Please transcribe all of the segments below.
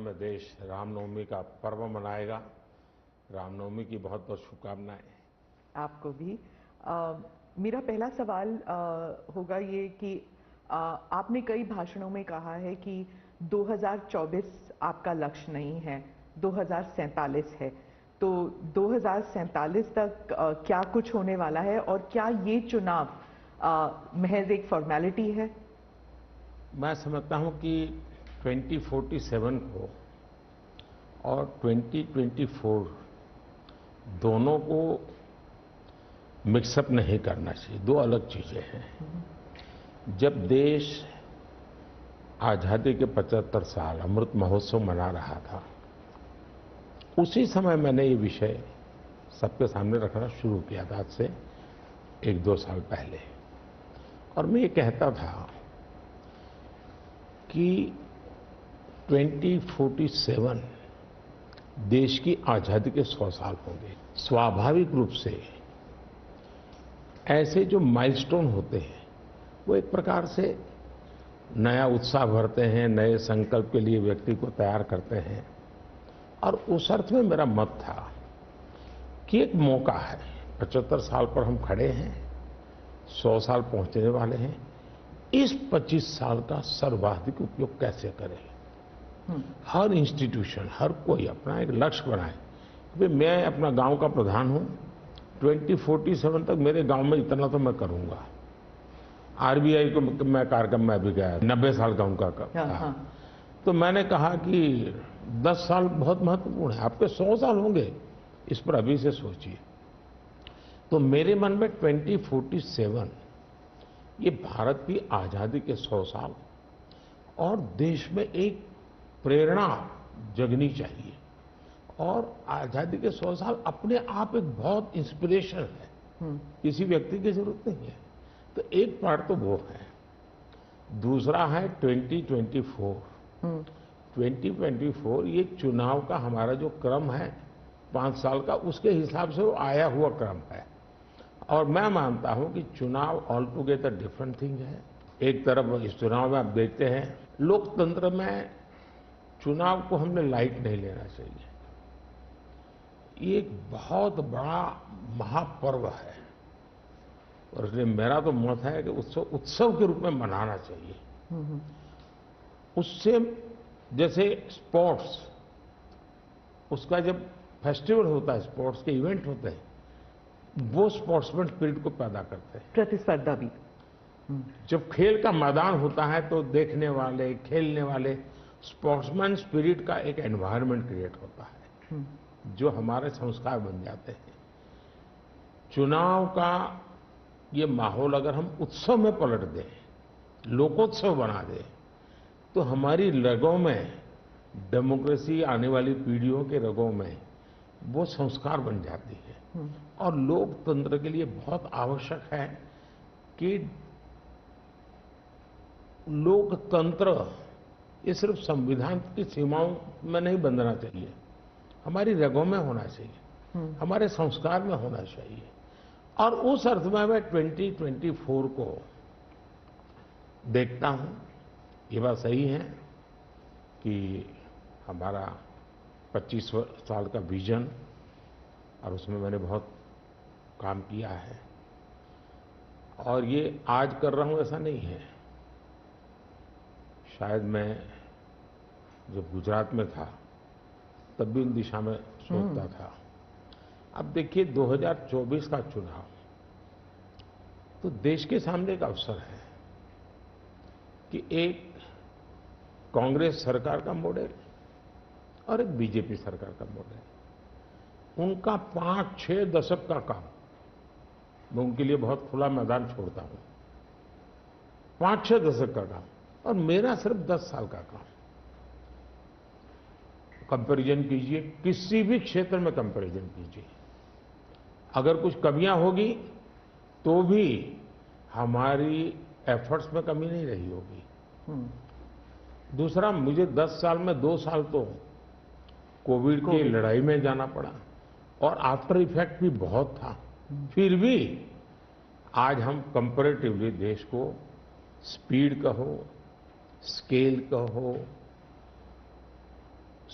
में देश रामनवमी का पर्व मनाएगा। रामनवमी की बहुत बहुत शुभकामनाएं। आपको भी। मेरा पहला सवाल होगा ये कि आपने कई भाषणों में कहा है कि 2024 आपका लक्ष्य नहीं है, 2047 है। तो 2047 तक क्या कुछ होने वाला है और क्या ये चुनाव महज एक फॉर्मेलिटी है? मैं समझता हूं कि 2047 को और 2024 दोनों को मिक्सअप नहीं करना चाहिए। दो अलग चीजें हैं। जब देश आजादी के 75 साल अमृत महोत्सव मना रहा था, उसी समय मैंने ये विषय सबके सामने रखना शुरू किया था, आज से 1-2 साल पहले। और मैं ये कहता था कि 2047 देश की आजादी के 100 साल होंगे। स्वाभाविक रूप से ऐसे जो माइलस्टोन होते हैं वो एक प्रकार से नया उत्साह भरते हैं, नए संकल्प के लिए व्यक्ति को तैयार करते हैं। और उस अर्थ में मेरा मत था कि एक मौका है, 75 साल पर हम खड़े हैं, 100 साल पहुंचने वाले हैं। इस 25 साल का सर्वाधिक उपयोग कैसे करें? हर इंस्टीट्यूशन, हर कोई अपना एक लक्ष्य बनाए कि मैं अपना गांव का प्रधान हूं, 2047 तक मेरे गांव में इतना तो मैं करूंगा। आरबीआई को मैं कार्यक्रम में भी गया, 90 साल का उनका था। तो मैंने कहा कि 10 साल बहुत महत्वपूर्ण है, आपके 100 साल होंगे, इस पर अभी से सोचिए। तो मेरे मन में 2047 ये भारत की आजादी के 100 साल और देश में एक प्रेरणा जगनी चाहिए। और आजादी के 100 साल अपने आप एक बहुत इंस्पिरेशन है, किसी व्यक्ति की जरूरत नहीं है। तो एक पार्ट तो वो है। दूसरा है 2024। 2024 ये चुनाव का हमारा जो क्रम है 5 साल का, उसके हिसाब से वो आया हुआ क्रम है। और मैं मानता हूं कि चुनाव ऑल टुगेदर डिफरेंट थिंग है। एक तरफ इस चुनाव में आप देखते हैं, लोकतंत्र में चुनाव को हमने लाइट नहीं लेना चाहिए। ये एक बहुत बड़ा महापर्व है और इसलिए मेरा तो मत है कि उत्सव के रूप में मनाना चाहिए। उससे जैसे स्पोर्ट्स, उसका जब फेस्टिवल होता है, स्पोर्ट्स के इवेंट होते हैं, वो स्पोर्ट्समैन स्पिरिट को पैदा करते हैं। प्रतिस्पर्धा भी। जब खेल का मैदान होता है तो देखने वाले, खेलने वाले, स्पोर्ट्समैन स्पिरिट का एक एनवायरनमेंट क्रिएट होता है जो हमारे संस्कार बन जाते हैं। चुनाव का ये माहौल अगर हम उत्सव में पलट दें, लोकोत्सव बना दें, तो हमारी रगों में डेमोक्रेसी, आने वाली पीढ़ियों के रगों में वो संस्कार बन जाती है। और लोकतंत्र के लिए बहुत आवश्यक है कि लोकतंत्र ये सिर्फ संविधान की सीमाओं में नहीं बंधना चाहिए, हमारी रगों में होना चाहिए, हमारे संस्कार में होना चाहिए। और उस अर्थ में मैं 2024 को देखता हूं। ये बात सही है कि हमारा 25 साल का विजन, और उसमें मैंने बहुत काम किया है। और ये आज कर रहा हूं ऐसा नहीं है। शायद मैं जब गुजरात में था तब भी इन दिशा में सोचता था। अब देखिए 2024 का चुनाव तो देश के सामने एक अवसर है कि एक कांग्रेस सरकार का मॉडल और एक बीजेपी सरकार का मॉडल, उनका 5-6 दशक का काम, मैं उनके लिए बहुत खुला मैदान छोड़ता हूं। 5-6 दशक का काम और मेरा सिर्फ 10 साल का काम। कंपैरिजन कीजिए, किसी भी क्षेत्र में कंपैरिजन कीजिए, अगर कुछ कमियां होगी तो भी हमारी एफर्ट्स में कमी नहीं रही होगी। दूसरा, मुझे 10 साल में 2 साल तो कोविड की लड़ाई में जाना पड़ा और आफ्टर इफेक्ट भी बहुत था। फिर भी आज हम कंपैरेटिवली देश को स्पीड कहो, स्केल कहो,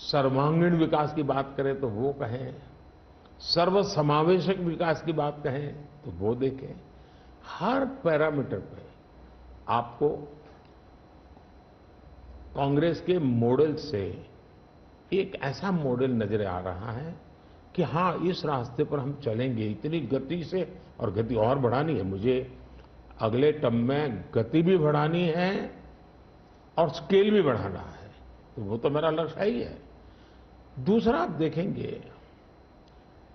सर्वांगीण विकास की बात करें तो वो कहें, सर्वसमावेशक विकास की बात कहें तो वो देखें। हर पैरामीटर पे आपको कांग्रेस के मॉडल से एक ऐसा मॉडल नजर आ रहा है कि हां, इस रास्ते पर हम चलेंगे इतनी गति से, और गति और बढ़ानी है मुझे। अगले टर्म में गति भी बढ़ानी है और स्केल भी बढ़ाना है, तो वो तो मेरा लक्ष्य ही है। दूसरा, आप देखेंगे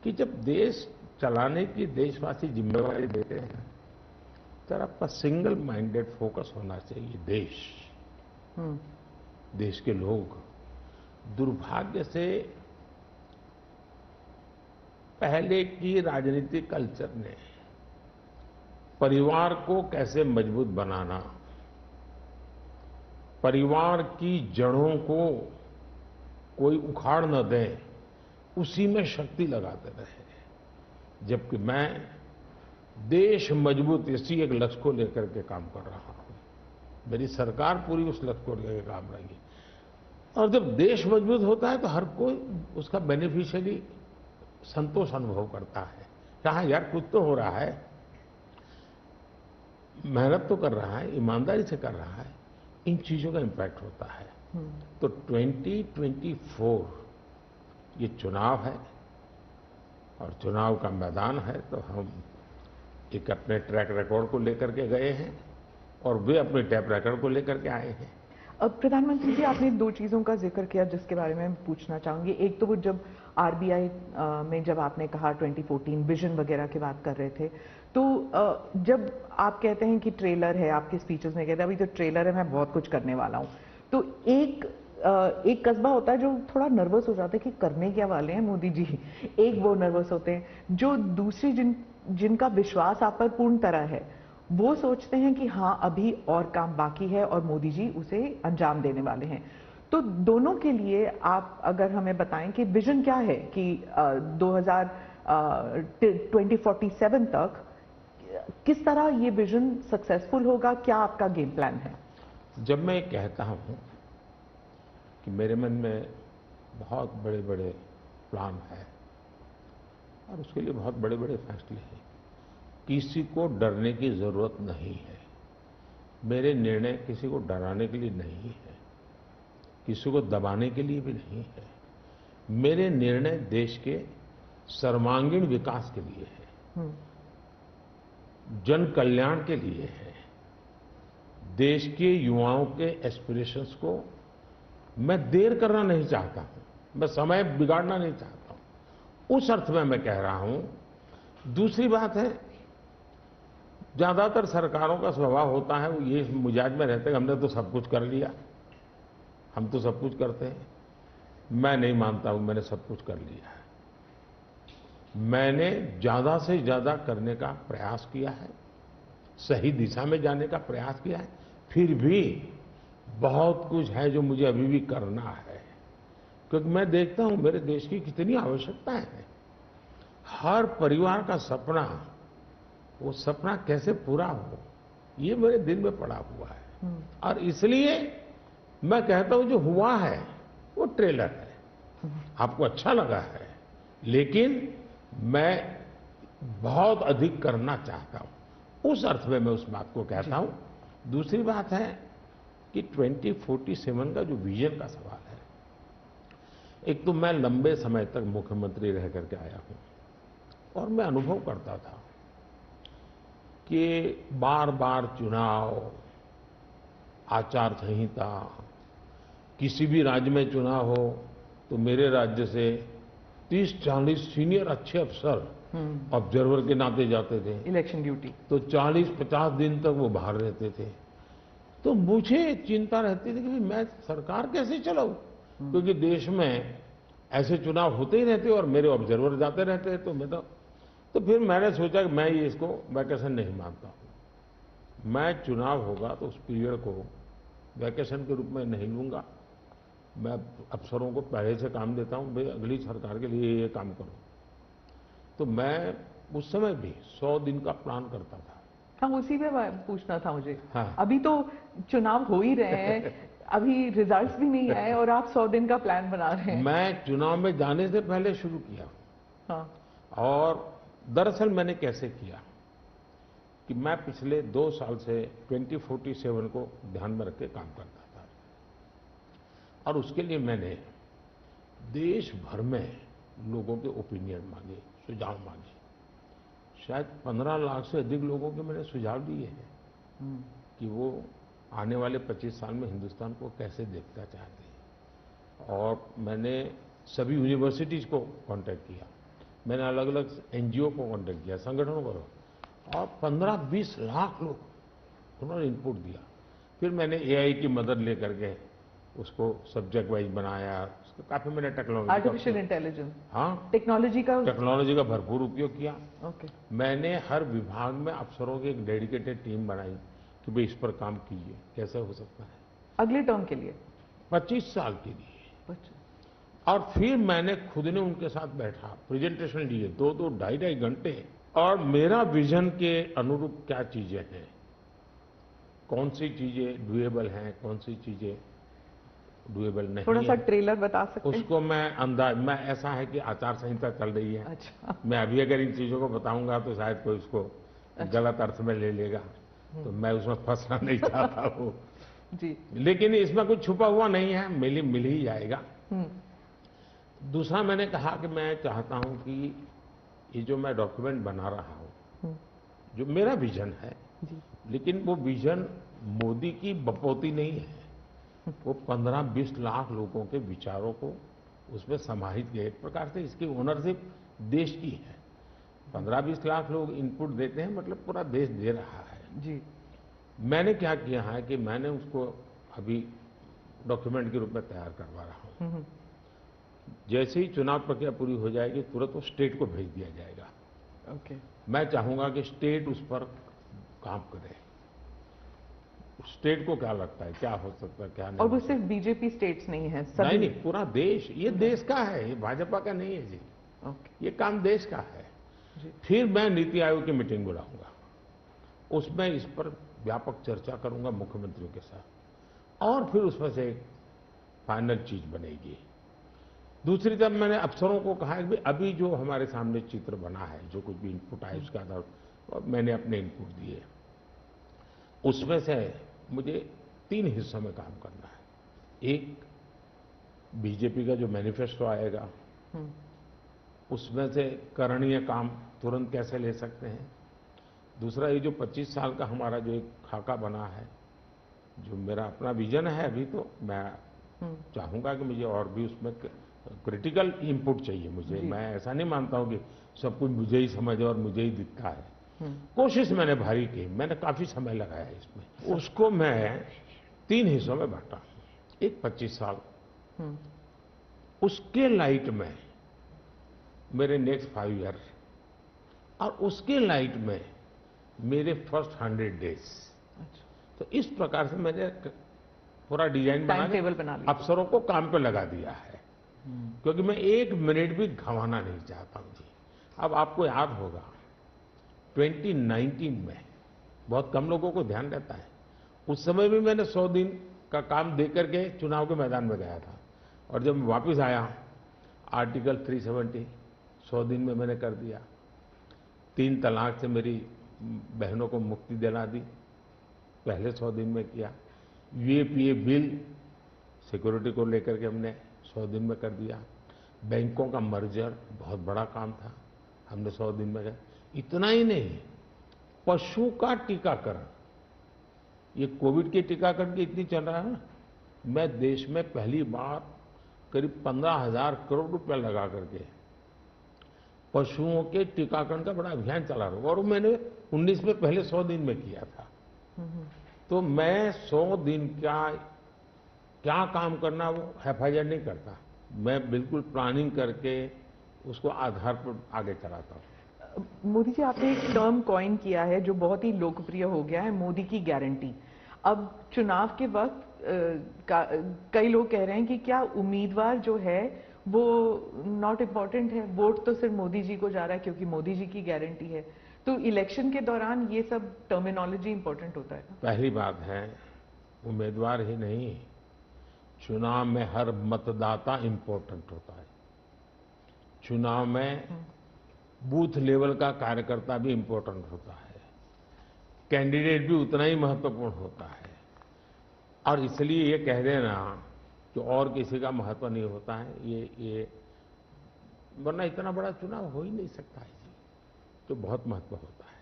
कि जब देश चलाने की देशवासी जिम्मेवारी देते हैं तो आपका सिंगल माइंडेड फोकस होना चाहिए। देश के लोग दुर्भाग्य से पहले की राजनीतिक कल्चर ने परिवार को कैसे मजबूत बनाना, परिवार की जड़ों को कोई उखाड़ न दे, उसी में शक्ति लगाते रहे। जबकि मैं देश मजबूत इसी एक लक्ष्य को लेकर के काम कर रहा हूं। मेरी सरकार पूरी उस लक्ष्य को लेकर काम रही। और जब देश मजबूत होता है तो हर कोई उसका बेनिफिशियरी संतोष अनुभव करता है। कहा यार कुछ तो हो रहा है, मेहनत तो कर रहा है, ईमानदारी से कर रहा है, इन चीजों का इम्पैक्ट होता है। तो 2024 ये चुनाव है और चुनाव का मैदान है, तो हम एक अपने ट्रैक रिकॉर्ड को लेकर के गए हैं और वे अपने ट्रैक रिकॉर्ड को लेकर के आए हैं। अब प्रधानमंत्री जी, आपने दो चीजों का जिक्र किया जिसके बारे में पूछना चाहूंगी। एक तो वो जब आरबीआई में जब आपने कहा 2014 विजन वगैरह की बात कर रहे थे, तो जब आप कहते हैं कि ट्रेलर है, आपके स्पीचेस में कहते हैं अभी तो ट्रेलर है, मैं बहुत कुछ करने वाला हूं, तो एक कस्बा होता है जो थोड़ा नर्वस हो जाता है कि करने क्या वाले हैं मोदी जी। एक वो नर्वस होते हैं जो दूसरी जिनका विश्वास आप पर पूर्ण तरह है, वो सोचते हैं कि हाँ अभी और काम बाकी है और मोदी जी उसे अंजाम देने वाले हैं। तो दोनों के लिए आप अगर हमें बताएं कि विजन क्या है कि 2047 तक किस तरह ये विजन सक्सेसफुल होगा, क्या आपका गेम प्लान है? जब मैं कहता हूं कि मेरे मन में बहुत बड़े बड़े प्लान है और उसके लिए बहुत बड़े बड़े फैसले हैं, किसी को डरने की जरूरत नहीं है। मेरे निर्णय किसी को डराने के लिए नहीं है, किसी को दबाने के लिए भी नहीं है। मेरे निर्णय देश के सर्वांगीण विकास के लिए है, जन कल्याण के लिए है। देश के युवाओं के एस्पिरेशंस को मैं देर करना नहीं चाहता हूं, मैं समय बिगाड़ना नहीं चाहता हूं, उस अर्थ में मैं कह रहा हूं। दूसरी बात है, ज्यादातर सरकारों का स्वभाव होता है वो ये मिजाज में रहते हैं हमने तो सब कुछ कर लिया, हम तो सब कुछ करते हैं। मैं नहीं मानता हूं मैंने सब कुछ कर लिया है। मैंने ज्यादा से ज्यादा करने का प्रयास किया है, सही दिशा में जाने का प्रयास किया है, फिर भी बहुत कुछ है जो मुझे अभी भी करना है, क्योंकि मैं देखता हूं मेरे देश की कितनी आवश्यकताएं हैं। हर परिवार का सपना, वो सपना कैसे पूरा हो, ये मेरे दिल में पड़ा हुआ है। और इसलिए मैं कहता हूं जो हुआ है वो ट्रेलर है, आपको अच्छा लगा है, लेकिन मैं बहुत अधिक करना चाहता हूं, उस अर्थ में मैं उस बात को कहता हूं। दूसरी बात है कि 2047 का जो विजन का सवाल है, एक तो मैं लंबे समय तक मुख्यमंत्री रह करके आया हूं और मैं अनुभव करता था कि बार बार चुनाव, आचार संहिता, किसी भी राज्य में चुनाव हो तो मेरे राज्य से 30-40 सीनियर अच्छे अफसर ऑब्जर्वर के नाते जाते थे इलेक्शन ड्यूटी, तो 40-50 दिन तक वो बाहर रहते थे। तो मुझे चिंता रहती थी कि मैं सरकार कैसे चलाऊं, क्योंकि देश में ऐसे चुनाव होते ही रहते और मेरे ऑब्जर्वर जाते रहते, तो फिर मैंने सोचा कि मैं ये इसको वैकेशन नहीं मानता हूं। मैं चुनाव होगा तो उस पीरियड को वैकेशन के रूप में नहीं लूंगा। मैं अफसरों को पहले से काम देता हूं, भाई अगली सरकार के लिए ये काम करो। तो मैं उस समय भी 100 दिन का प्लान करता था। हाँ, उसी पे पूछना था मुझे। हाँ। अभी तो चुनाव हो ही रहे हैं, अभी रिजल्ट्स भी नहीं आए और आप 100 दिन का प्लान बना रहे हैं। मैं चुनाव में जाने से पहले शुरू किया। हाँ। और दरअसल मैंने कैसे किया कि मैं पिछले 2 साल से 2047 को ध्यान में रख के काम करता था, और उसके लिए मैंने देश भर में लोगों के ओपिनियन मांगे, सुझाव मांगे। शायद 15 लाख से अधिक लोगों के मैंने सुझाव दिए हैं कि वो आने वाले 25 साल में हिंदुस्तान को कैसे देखना चाहते हैं। और मैंने सभी यूनिवर्सिटीज़ को कांटेक्ट किया, मैंने अलग अलग एनजीओ को कांटेक्ट किया, संगठनों को, और 15-20 लाख लोग उन्होंने इनपुट दिया। फिर मैंने एआई की मदद लेकर के उसको सब्जेक्ट वाइज बनाया, उसका काफ़ी मैंने टेक्नोलॉजी, आर्टिफिशियल इंटेलिजेंस, हाँ, टेक्नोलॉजी का भरपूर उपयोग किया। ओके। मैंने हर विभाग में अफसरों की एक डेडिकेटेड टीम बनाई कि भाई इस पर काम कीजिए, कैसे हो सकता है अगले टर्म के लिए, 25 साल के लिए। और फिर मैंने खुद ने उनके साथ बैठा, प्रेजेंटेशन लिए 2-2, 2.5 घंटे, और मेरा विजन के अनुरूप क्या चीजें हैं, कौन सी चीजें डुएबल हैं, कौन सी चीजें डुएबल नहीं, थोड़ा सा ट्रेलर बता सकते हैं? उसको मैं ऐसा है कि आचार संहिता चल रही है। अच्छा। मैं अभी अगर इन चीजों को बताऊंगा तो शायद कोई उसको गलत अर्थ में ले लेगा, तो मैं उसमें फंसना नहीं चाहता हूँ जी। लेकिन इसमें कुछ छुपा हुआ नहीं है, मिल ही जाएगा। दूसरा मैंने कहा कि मैं चाहता हूं कि ये जो मैं डॉक्यूमेंट बना रहा हूं, जो मेरा विजन है, लेकिन वो विजन मोदी की बपौती नहीं है, वो 15-20 लाख लोगों के विचारों को उसमें समाहित किया। एक प्रकार से इसकी ओनरशिप देश की है। 15-20 लाख लोग इनपुट देते हैं, मतलब पूरा देश दे रहा है जी। मैंने क्या किया है कि मैंने उसको अभी डॉक्यूमेंट के रूप में तैयार करवा रहा हूं। जैसे ही चुनाव प्रक्रिया पूरी हो जाएगी तुरंत वो स्टेट को भेज दिया जाएगा। ओके। मैं चाहूंगा कि स्टेट उस पर काम करे, स्टेट को क्या लगता है, क्या हो सकता है, क्या नहीं। और वो सिर्फ बीजेपी स्टेट्स नहीं है, सभी नहीं, पूरा देश, ये देश का है, ये भाजपा का नहीं है जी। ओके। ये काम देश का है जी। फिर मैं नीति आयोग की मीटिंग बुलाऊंगा, उसमें इस पर व्यापक चर्चा करूंगा मुख्यमंत्रियों के साथ, और फिर उसमें से एक फाइनल चीज बनेगी। दूसरी तरफ मैंने अफसरों को कहा कि अभी जो हमारे सामने चित्र बना है, जो कुछ भी इनपुट आया उसका आधार मैंने अपने इनपुट दिए, उसमें से मुझे 3 हिस्सों में काम करना है। एक, बीजेपी का जो मैनिफेस्टो आएगा उसमें से करणीय काम तुरंत कैसे ले सकते हैं। दूसरा, ये जो 25 साल का हमारा जो एक खाका बना है, जो मेरा अपना विजन है, अभी तो मैं चाहूंगा कि मुझे और भी उसमें क्रिटिकल इनपुट चाहिए मुझे। मैं ऐसा नहीं मानता हूं कि सब कुछ मुझे ही समझ और मुझे ही दिखता है। कोशिश मैंने भारी की, मैंने काफी समय लगाया इसमें। उसको मैं 3 हिस्सों में बांटा। एक 25 साल, उसके लाइट में मेरे नेक्स्ट 5 ईयर, और उसके लाइट में मेरे फर्स्ट 100 डेज। तो इस प्रकार से मैंने पूरा डिजाइन बना के अफसरों को काम पे लगा दिया है, क्योंकि मैं 1 मिनट भी गंवाना नहीं चाहता हूं जी। अब आपको याद होगा 2019 में बहुत कम लोगों को ध्यान रहता है, उस समय भी मैंने 100 दिन का काम दे करके चुनाव के मैदान में गया था, और जब मैं वापस आया आर्टिकल 370 100 दिन में मैंने कर दिया। 3 तलाक से मेरी बहनों को मुक्ति दिला दी, पहले 100 दिन में किया। यूएपीए बिल सिक्योरिटी को लेकर के हमने 100 दिन में कर दिया। बैंकों का मर्जर बहुत बड़ा काम था, हमने 100 दिन में किया। इतना ही नहीं, पशु का टीकाकरण, ये कोविड के टीकाकरण की इतनी चल रहा है ना, मैं देश में पहली बार करीब 15,000 करोड़ रुपया लगा करके पशुओं के टीकाकरण का बड़ा अभियान चला रहा हूं, और मैंने 19 में पहले 100 दिन में किया था। तो मैं 100 दिन का क्या काम करना वो हैफाजत नहीं करता, मैं बिल्कुल प्लानिंग करके उसको आधार पर आगे चलाता हूं। मोदी जी, आपने एक टर्म कॉइन किया है जो बहुत ही लोकप्रिय हो गया है, मोदी की गारंटी। अब चुनाव के वक्त कई लोग कह रहे हैं कि क्या उम्मीदवार जो है वो नॉट इम्पॉर्टेंट है, वोट तो सिर्फ मोदी जी को जा रहा है क्योंकि मोदी जी की गारंटी है। तो इलेक्शन के दौरान ये सब टर्मिनोलॉजी इंपॉर्टेंट होता है। पहली बात है, उम्मीदवार ही नहीं, चुनाव में हर मतदाता इंपॉर्टेंट होता है। चुनाव में बूथ लेवल का कार्यकर्ता भी इंपॉर्टेंट होता है, कैंडिडेट भी उतना ही महत्वपूर्ण होता है। और इसलिए ये कह देना कि और किसी का महत्व नहीं होता है, ये वरना इतना बड़ा चुनाव हो ही नहीं सकता है जी, तो बहुत महत्व होता है।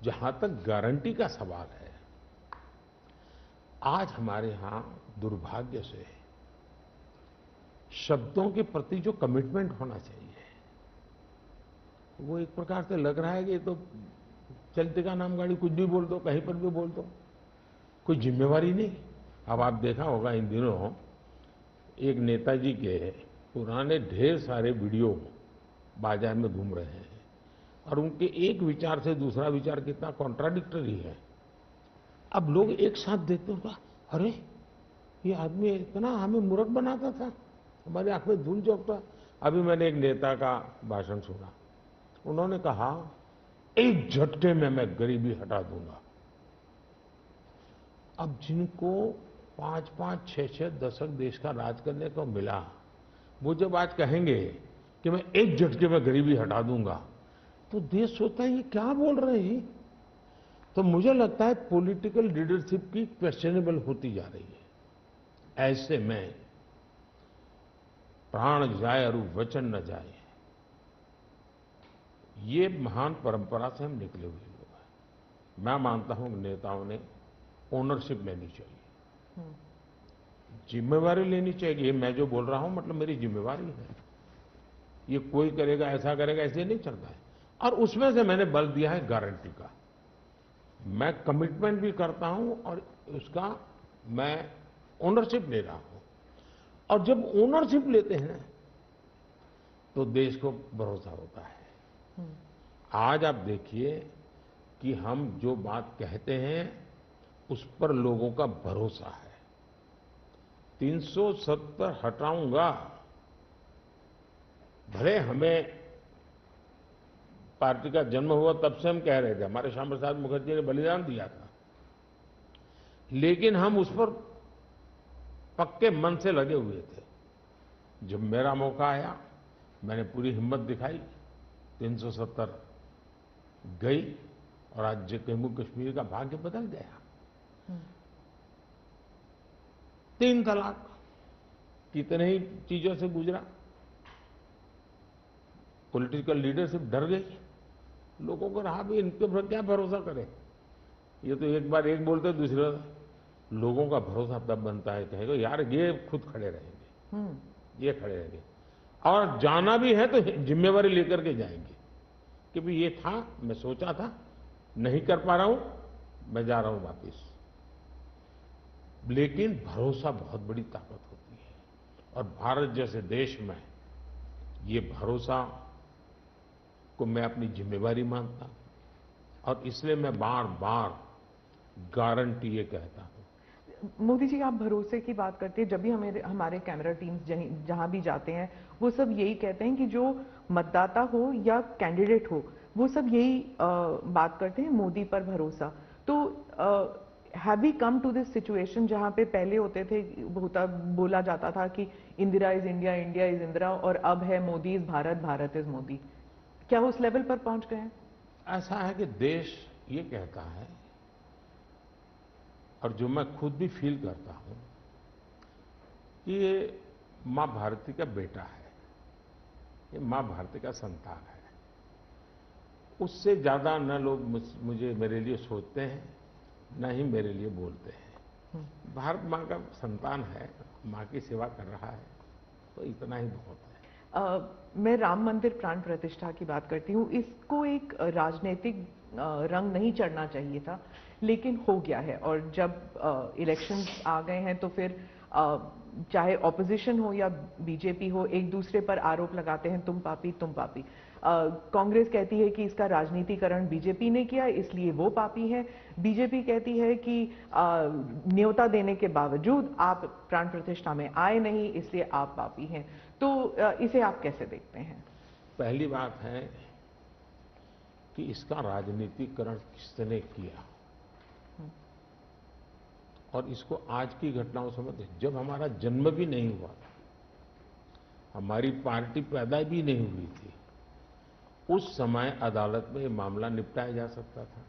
जहां तक गारंटी का सवाल है, आज हमारे यहां दुर्भाग्य से शब्दों के प्रति जो कमिटमेंट होना चाहिए, वो एक प्रकार से लग रहा है कि ये तो चलते का नाम गाड़ी, कुछ भी बोल दो, कहीं पर भी बोल दो, कोई जिम्मेवारी नहीं। अब आप देखा होगा इन दिनों एक नेताजी के पुराने ढेर सारे वीडियो बाजार में घूम रहे हैं और उनके एक विचार से दूसरा विचार कितना कॉन्ट्राडिक्टरी है। अब लोग एक साथ देखते होगा, अरे ये आदमी इतना हमें मूर्ख बनाता था, हमारी आंख में धूल झोंकता। अभी मैंने एक नेता का भाषण सुना, उन्होंने कहा एक झटके में मैं गरीबी हटा दूंगा। अब जिनको 5-5, 6-6 दशक देश का राज करने को मिला, वो जब आज कहेंगे कि मैं एक झटके में गरीबी हटा दूंगा, तो देश सोचता है ये क्या बोल रहे हैं। तो मुझे लगता है पॉलिटिकल लीडरशिप की क्वेश्चनेबल होती जा रही है। ऐसे में प्राण जाए और वचन न जाए, ये महान परंपरा से हम निकले हुए लोग हैं। मैं मानता हूं कि नेताओं ने ओनरशिप लेनी चाहिए, जिम्मेवारी लेनी चाहिए। ये मैं जो बोल रहा हूं मतलब मेरी जिम्मेवारी है, ये कोई करेगा ऐसा करेगा ऐसे नहीं चलता है। और उसमें से मैंने बल दिया है गारंटी का। मैं कमिटमेंट भी करता हूं और उसका मैं ओनरशिप ले रहा हूं। और जब ओनरशिप लेते हैं तो देश को भरोसा होता है। आज आप देखिए कि हम जो बात कहते हैं उस पर लोगों का भरोसा है। 370 हटाऊंगा, भले हमें पार्टी का जन्म हुआ तब से हम कह रहे थे, हमारे श्यामा प्रसाद मुखर्जी ने बलिदान दिया था, लेकिन हम उस पर पक्के मन से लगे हुए थे। जब मेरा मौका आया, मैंने पूरी हिम्मत दिखाई, 370 गई और आज जम्मू कश्मीर का भाग्य बदल गया। 3 तलाक कितने ही चीजों से गुजरा, पॉलिटिकल लीडरशिप डर गई, लोगों को रहा भी इनके पर क्या भरोसा करें। ये तो एक बार एक बोलते दूसरी बार, लोगों का भरोसा तब बनता है, कहेगा यार ये खुद खड़े रहेंगे, ये खड़े रहेंगे। और जाना भी है तो जिम्मेवारी लेकर के जाएंगे कि भाई ये था, मैं सोचा था, नहीं कर पा रहा हूं, मैं जा रहा हूं वापिस। लेकिन भरोसा बहुत बड़ी ताकत होती है और भारत जैसे देश में ये भरोसा को मैं अपनी जिम्मेवारी मानता हूं और इसलिए मैं बार बार गारंटी ये कहता हूं। मोदी जी, आप भरोसे की बात करते हैं, जब भी हमारे कैमरा टीम्स जहां भी जाते हैं वो सब यही कहते हैं कि जो मतदाता हो या कैंडिडेट हो, वो सब यही बात करते हैं, मोदी पर भरोसा। तो have we come to this situation जहां पे पहले बोला जाता था कि Indira is India, India is Indira, और अब है मोदी इज भारत, भारत इज मोदी। क्या उस लेवल पर पहुंच गए हैं? ऐसा है कि देश ये कहता है और जो मैं खुद भी फील करता हूं कि ये मां भारती का बेटा है, ये मां भारती का संतान है। उससे ज्यादा न लोग मुझे मेरे लिए सोचते हैं, न ही मेरे लिए बोलते हैं। भारत मां का संतान है, मां की सेवा कर रहा है, तो इतना ही बहुत है। मैं राम मंदिर प्राण प्रतिष्ठा की बात करती हूँ। इसको एक राजनीतिक रंग नहीं चढ़ना चाहिए था, लेकिन हो गया है। और जब इलेक्शंस आ गए हैं तो फिर चाहे ऑपोजिशन हो या बीजेपी हो, एक दूसरे पर आरोप लगाते हैं, तुम पापी तुम पापी। कांग्रेस कहती है कि इसका राजनीतिकरण बीजेपी ने किया, इसलिए वो पापी है। बीजेपी कहती है कि न्योता देने के बावजूद आप प्राण प्रतिष्ठा में आए नहीं, इसलिए आप पापी हैं। तो इसे आप कैसे देखते हैं? पहली बात है कि इसका राजनीतिकरण किसने किया और इसको आज की घटनाओं से मत, जब हमारा जन्म भी नहीं हुआ था, हमारी पार्टी पैदा भी नहीं हुई थी, उस समय अदालत में ये मामला निपटाया जा सकता था,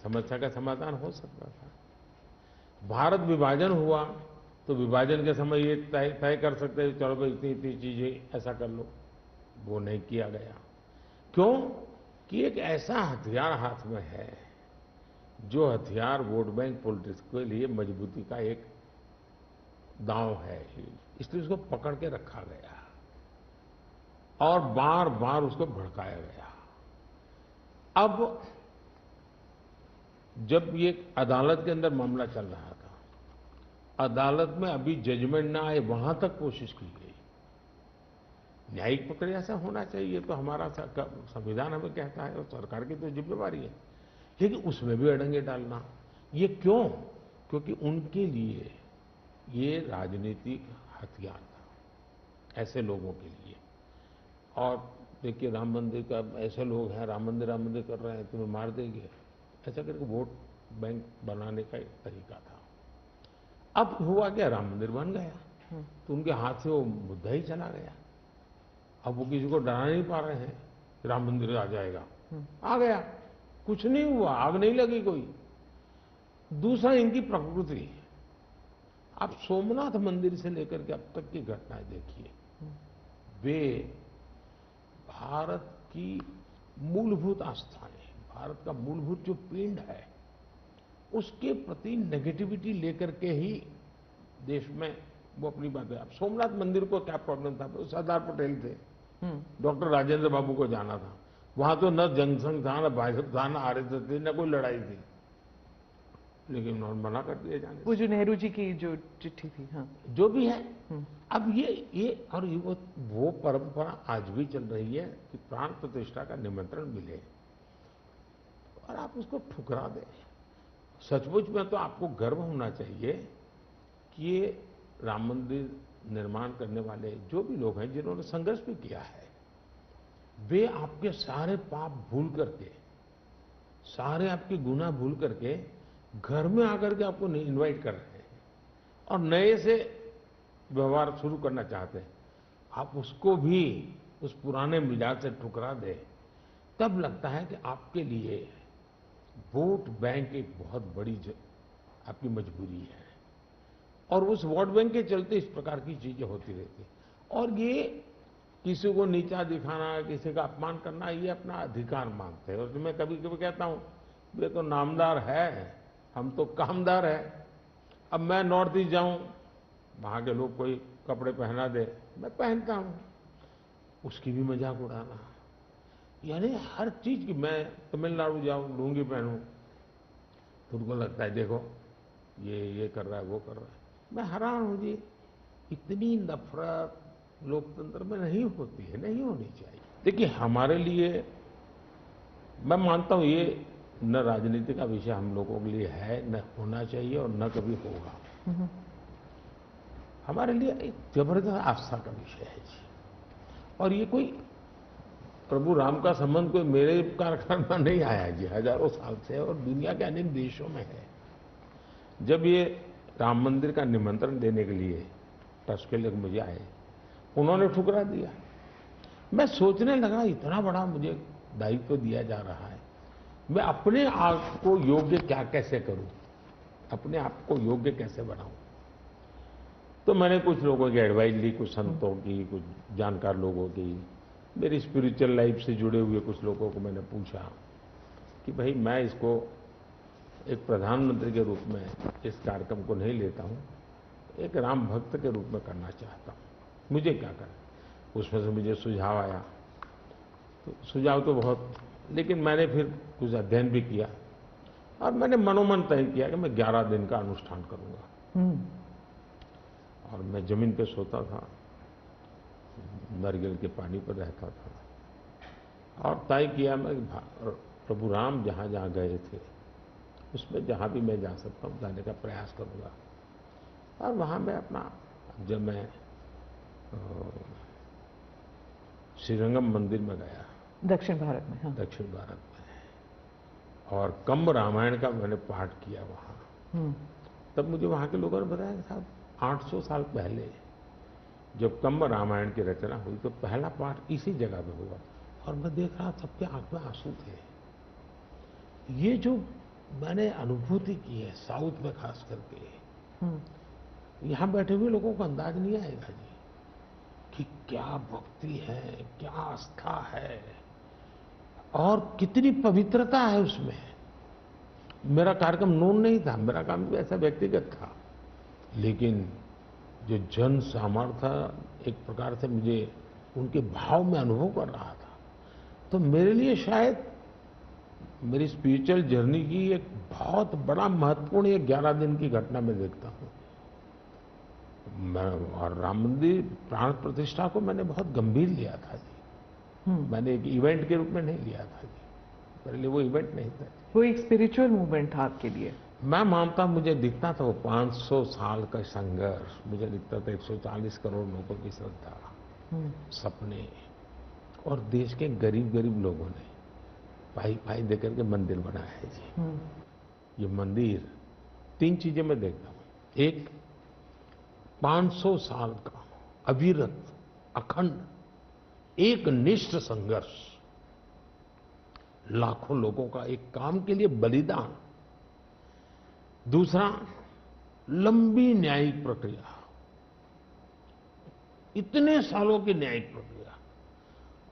समस्या का समाधान हो सकता था। भारत विभाजन हुआ तो विभाजन के समय ये तय कर सकते हैं, चलो भाई इतनी इतनी चीजें ऐसा कर लो, वो नहीं किया गया। क्यों? कि एक ऐसा हथियार हाथ में है, जो हथियार वोट बैंक पॉलिटिक्स के लिए मजबूती का एक दांव है, इसलिए उसको पकड़ के रखा गया और बार बार उसको भड़काया गया। अब जब ये अदालत के अंदर मामला चल रहा था, अदालत में अभी जजमेंट ना आए वहां तक कोशिश की गई। न्यायिक प्रक्रिया से होना चाहिए, तो हमारा संविधान हमें कहता है और सरकार की तो जिम्मेवारी है, लेकिन उसमें भी अड़ंगे डालना, ये क्यों? क्योंकि उनके लिए ये राजनीतिक हथियार था, ऐसे लोगों के लिए। और देखिए, राम मंदिर का ऐसे लोग हैं, राम मंदिर कर रहे हैं, तुम्हें मार देंगे, ऐसा करके वोट बैंक बनाने का एक तरीका था। अब हुआ क्या, राम मंदिर बन गया तो उनके हाथ से वो मुद्दा ही चला गया। अब वो किसी को डरा नहीं पा रहे हैं, राम मंदिर आ जाएगा, आ गया, कुछ नहीं हुआ, आग नहीं लगी कोई। दूसरा, इनकी प्रकृति, आप सोमनाथ मंदिर से लेकर के अब तक की घटनाएं देखिए, वे भारत की मूलभूत आस्थाएं, भारत का मूलभूत जो पिंड है, उसके प्रति नेगेटिविटी लेकर के ही देश में वो अपनी बात है। अब सोमनाथ मंदिर को क्या प्रॉब्लम था? सरदार पटेल थे, डॉक्टर राजेंद्र बाबू को जाना था, वहां तो न जनसंघ था, न भाजपा था, न आरएसएस थी, न कोई लड़ाई थी, लेकिन उन्होंने मना कर दिया जाने। वो जो नेहरू जी की जो चिट्ठी थी, हाँ, जो भी है, अब ये और वो परंपरा आज भी चल रही है कि प्राण प्रतिष्ठा का निमंत्रण मिले और आप उसको ठुकरा दें। सचमुच में तो आपको गर्व होना चाहिए कि ये राम मंदिर निर्माण करने वाले जो भी लोग हैं, जिन्होंने संघर्ष भी किया है, वे आपके सारे पाप भूल करके, सारे आपके गुनाह भूल करके घर में आकर के आपको इनवाइट कर रहे हैं और नए से व्यवहार शुरू करना चाहते हैं। आप उसको भी उस पुराने मिजाज से ठुकरा दें, तब लगता है कि आपके लिए वोट बैंक एक बहुत बड़ी आपकी मजबूरी है। और उस वोट बैंक के चलते इस प्रकार की चीजें होती रहती। और ये किसी को नीचा दिखाना, किसी का अपमान करना, ये अपना अधिकार मानते हैं। और मैं कभी कभी कहता हूं, वे तो नामदार है, हम तो कामदार है। अब मैं नॉर्थ ईस्ट जाऊं, वहां के लोग कोई कपड़े पहना दे, मैं पहनता हूं, उसकी भी मजाक उड़ाना, यानी हर चीज की। मैं तमिलनाडु जाऊं, लुंगी पहनूं, तो उनको लगता है देखो ये कर रहा है, वो कर रहा है। मैं हैरान हूं जी, इतनी नफरत लोकतंत्र में नहीं होती है, नहीं होनी चाहिए। देखिए, हमारे लिए, मैं मानता हूं ये न राजनीति का विषय हम लोगों के लिए है, न होना चाहिए और न कभी होगा। हमारे लिए एक जबरदस्त आस्था का विषय है जी। और ये कोई प्रभु राम का संबंध कोई मेरे कारखाने में नहीं आया जी, हजारों साल से, और दुनिया के अनेक देशों में है। जब ये राम मंदिर का निमंत्रण देने के लिए ट्रस्ट के लोग मुझे आए, उन्होंने ठुकरा दिया। मैं सोचने लगा, इतना बड़ा मुझे दायित्व दिया जा रहा है, मैं अपने आप को योग्य कैसे करूं, अपने आप को योग्य कैसे बनाऊं। तो मैंने कुछ लोगों की एडवाइस ली, कुछ संतों की, कुछ जानकार लोगों की, मेरी स्पिरिचुअल लाइफ से जुड़े हुए कुछ लोगों को मैंने पूछा कि भाई, मैं इसको एक प्रधानमंत्री के रूप में इस कार्यक्रम को नहीं लेता हूं, एक राम भक्त के रूप में करना चाहता हूं, मुझे क्या करना। उसमें से मुझे सुझाव आया, तो सुझाव तो बहुत, लेकिन मैंने फिर कुछ अध्ययन भी किया और मैंने मनोमन तय किया कि मैं 11 दिन का अनुष्ठान करूंगा। और मैं जमीन पे सोता था, नारियल के पानी पर रहता था और तय किया मैं प्रभु राम जहां जहां गए थे, उसमें जहां भी मैं जा सकता हूं जाने का प्रयास करूंगा। और वहां मैं अपना, जब मैं श्रीरंगम मंदिर में गया, दक्षिण भारत में, हाँ, दक्षिण भारत में, और कम्ब रामायण का मैंने पाठ किया वहां, तब मुझे वहाँ के लोगों ने बताया कि साहब 800 साल पहले जब कंब रामायण की रचना हुई तो पहला पाठ इसी जगह पे हुआ और मैं देख रहा सबके आंख में आंसू थे। ये जो मैंने अनुभूति की है साउथ में खास करके, यहाँ बैठे हुए लोगों को अंदाज नहीं आएगा जी कि क्या भक्ति है, क्या आस्था है और कितनी पवित्रता है उसमें। मेरा कार्यक्रम नोन नहीं था, मेरा काम भी ऐसा व्यक्तिगत था, लेकिन जो जन सामर्थ्य एक प्रकार से मुझे उनके भाव में अनुभव कर रहा था, तो मेरे लिए शायद मेरी स्पिरिचुअल जर्नी की एक बहुत बड़ा महत्वपूर्ण ये 11 दिन की घटना मैं देखता हूँ। मैं और राम मंदिर प्राण प्रतिष्ठा को मैंने बहुत गंभीर लिया था जी। मैंने एक इवेंट के रूप में नहीं लिया था जी, मेरे लिए वो इवेंट नहीं था। वो एक स्पिरिचुअल मूवमेंट था आपके लिए? मैं मानता, मुझे दिखता था वो 500 साल का संघर्ष, मुझे दिखता था 140 करोड़ लोगों की श्रद्धा, सपने और देश के गरीब गरीब लोगों ने पाई पाई देकर के मंदिर बनाया है जी। ये मंदिर 3 चीजें मैं देखता हूं। एक, 500 साल का अविरत अखंड एक निष्ठ संघर्ष, लाखों लोगों का एक काम के लिए बलिदान। दूसरा, लंबी न्यायिक प्रक्रिया, इतने सालों की न्यायिक प्रक्रिया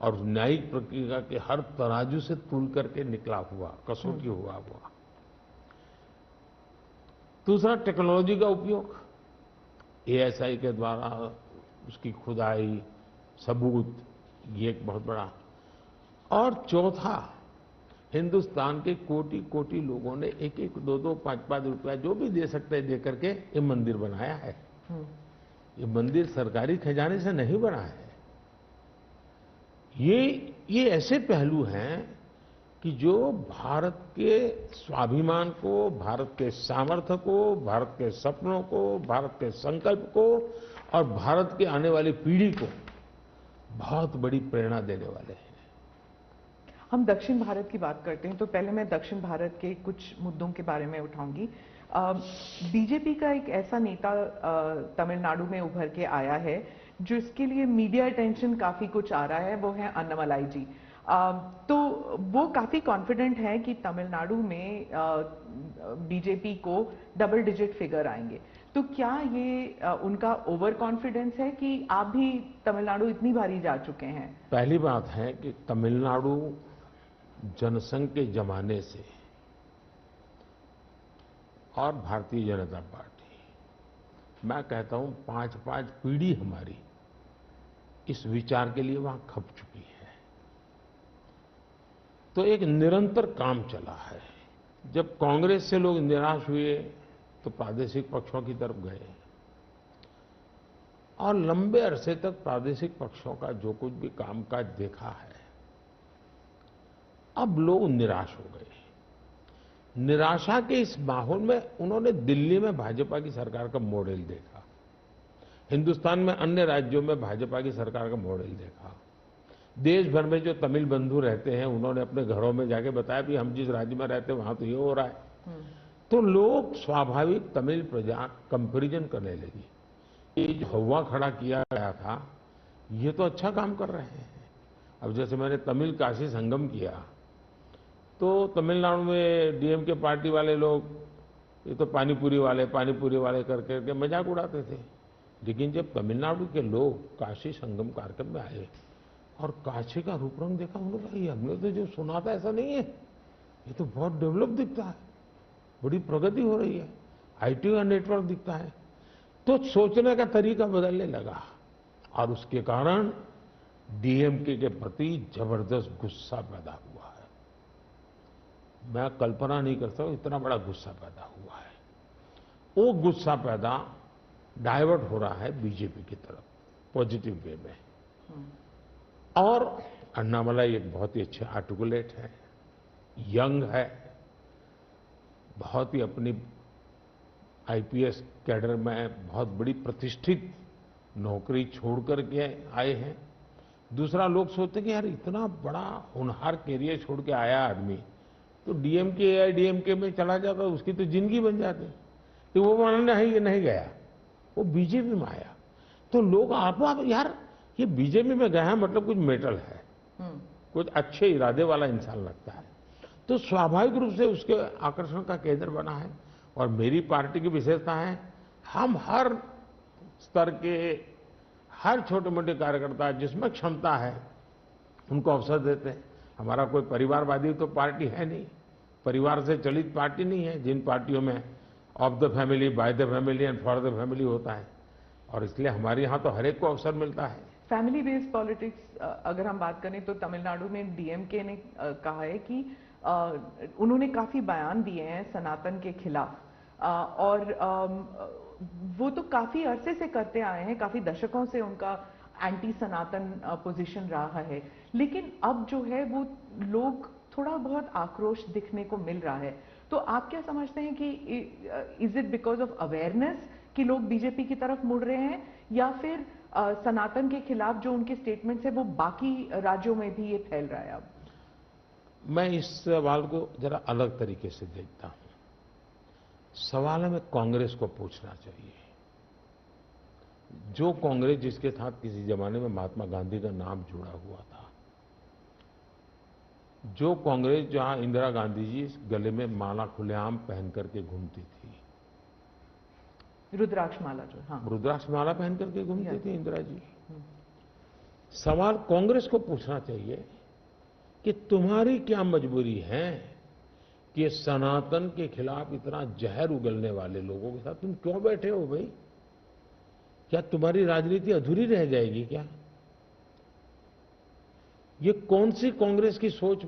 और न्यायिक प्रक्रिया के हर तराजू से तूल करके निकला हुआ, कसौटी हुआ। दूसरा, टेक्नोलॉजी का उपयोग, एएसआई के द्वारा उसकी खुदाई, सबूत, ये एक बहुत बड़ा। और चौथा, हिंदुस्तान के कोटि कोटि लोगों ने 1-1, 2-2, 5-5 रुपया जो भी दे सकते हैं दे करके ये मंदिर बनाया है। ये मंदिर सरकारी खजाने से नहीं बना है। ये ऐसे पहलू हैं कि जो भारत के स्वाभिमान को, भारत के सामर्थ्य को, भारत के सपनों को, भारत के संकल्प को और भारत की आने वाली पीढ़ी को बहुत बड़ी प्रेरणा देने वाले हैं। हम दक्षिण भारत की बात करते हैं तो पहले मैं दक्षिण भारत के कुछ मुद्दों के बारे में उठाऊंगी। बीजेपी का एक ऐसा नेता तमिलनाडु में उभर के आया है जो इसके लिए मीडिया अटेंशन काफी कुछ आ रहा है, वो है अन्नामलाई जी। तो वो काफी कॉन्फिडेंट है कि तमिलनाडु में बीजेपी को डबल डिजिट फिगर आएंगे। तो क्या ये उनका ओवर कॉन्फिडेंस है कि आप भी तमिलनाडु इतनी बारी जा चुके हैं? पहली बात है कि तमिलनाडु जनसंघ के जमाने से और भारतीय जनता पार्टी, मैं कहता हूं 5-5 पीढ़ी हमारी इस विचार के लिए वहां खप चुकी है। तो एक निरंतर काम चला है। जब कांग्रेस से लोग निराश हुए तो प्रादेशिक पक्षों की तरफ गए और लंबे अरसे तक प्रादेशिक पक्षों का जो कुछ भी कामकाज देखा है, अब लोग निराश हो गए। निराशा के इस माहौल में उन्होंने दिल्ली में भाजपा की सरकार का मॉडल देखा, हिंदुस्तान में अन्य राज्यों में भाजपा की सरकार का मॉडल देखा, देश भर में जो तमिल बंधु रहते हैं उन्होंने अपने घरों में जाके बताया कि हम जिस राज्य में रहते हैं वहां तो ये हो रहा है। तो लोग स्वाभाविक तमिल प्रजा कंपैरिजन करने लगी। ये जो हवा खड़ा किया गया था, ये तो अच्छा काम कर रहे हैं। अब जैसे मैंने तमिल काशी संगम किया तो तमिलनाडु में डीएमके पार्टी वाले लोग ये तो पानीपुरी वाले करके मजाक उड़ाते थे। लेकिन जब तमिलनाडु के लोग काशी संगम कार्यक्रम में आए और काशी का रूप रंग देखा, उन्होंने कहा ये हमने तो जो सुना था ऐसा नहीं है, ये तो बहुत डेवलप दिखता है, बड़ी प्रगति हो रही है, आईटी का नेटवर्क दिखता है। तो सोचने का तरीका बदलने लगा और उसके कारण डीएमके के प्रति जबरदस्त गुस्सा पैदा हुआ है। मैं कल्पना नहीं कर सकता इतना बड़ा गुस्सा पैदा हुआ है। वो गुस्सा पैदा डाइवर्ट हो रहा है बीजेपी की तरफ पॉजिटिव वे में। और अन्नामलाई एक बहुत ही अच्छे आर्टिकुलेट है, यंग है, बहुत ही अपनी आईपीएस कैडर में बहुत बड़ी प्रतिष्ठित नौकरी छोड़ करके आए हैं। दूसरा, लोग सोचते कि यार इतना बड़ा होनहार कैरियर छोड़ के आया आदमी तो डीएमके या डीएमके में चला जाता उसकी तो जिंदगी बन जाती। कि वो नहीं, नहीं गया, वो बीजेपी में आया। तो लोग आप यार ये बीजेपी में गया है मतलब कुछ मेटल है, कुछ अच्छे इरादे वाला इंसान लगता है, तो स्वाभाविक रूप से उसके आकर्षण का केंद्र बना है। और मेरी पार्टी की विशेषता है, हम हर स्तर के हर छोटे मोटे कार्यकर्ता जिसमें क्षमता है उनको अवसर देते हैं। हमारा कोई परिवारवादी तो पार्टी है नहीं, परिवार से चलित पार्टी नहीं है, जिन पार्टियों में of the family, by the family and for the family होता है। और इसलिए हमारे यहाँ तो हर एक को अवसर मिलता है। फैमिली बेस्ड पॉलिटिक्स अगर हम बात करें तो तमिलनाडु में डीएमके ने कहा है कि उन्होंने काफी बयान दिए हैं सनातन के खिलाफ, और वो तो काफी अरसे से करते आए हैं, काफी दशकों से उनका एंटी सनातन पोजीशन रहा है। लेकिन अब जो है वो लोग थोड़ा बहुत आक्रोश दिखने को मिल रहा है। तो आप क्या समझते हैं कि is it because of awareness कि लोग बीजेपी की तरफ मुड़ रहे हैं, या फिर सनातन के खिलाफ जो उनके स्टेटमेंट्स है वो बाकी राज्यों में भी ये फैल रहा है? अब मैं इस सवाल को जरा अलग तरीके से देखता हूं। सवाल हमें कांग्रेस को पूछना चाहिए। जो कांग्रेस जिसके साथ किसी जमाने में महात्मा गांधी का नाम जुड़ा हुआ था, जो कांग्रेस जहां इंदिरा गांधी जी गले में माला खुलेआम पहन करके घूमती थी, रुद्राक्ष माला, जो हाँ रुद्राक्ष माला पहन करके घूमती थी इंदिरा जी। सवाल कांग्रेस को पूछना चाहिए कि तुम्हारी क्या मजबूरी है कि सनातन के खिलाफ इतना जहर उगलने वाले लोगों के साथ तुम क्यों बैठे हो भाई? क्या तुम्हारी राजनीति अधूरी रह जाएगी क्या? ये कौन सी कांग्रेस की सोच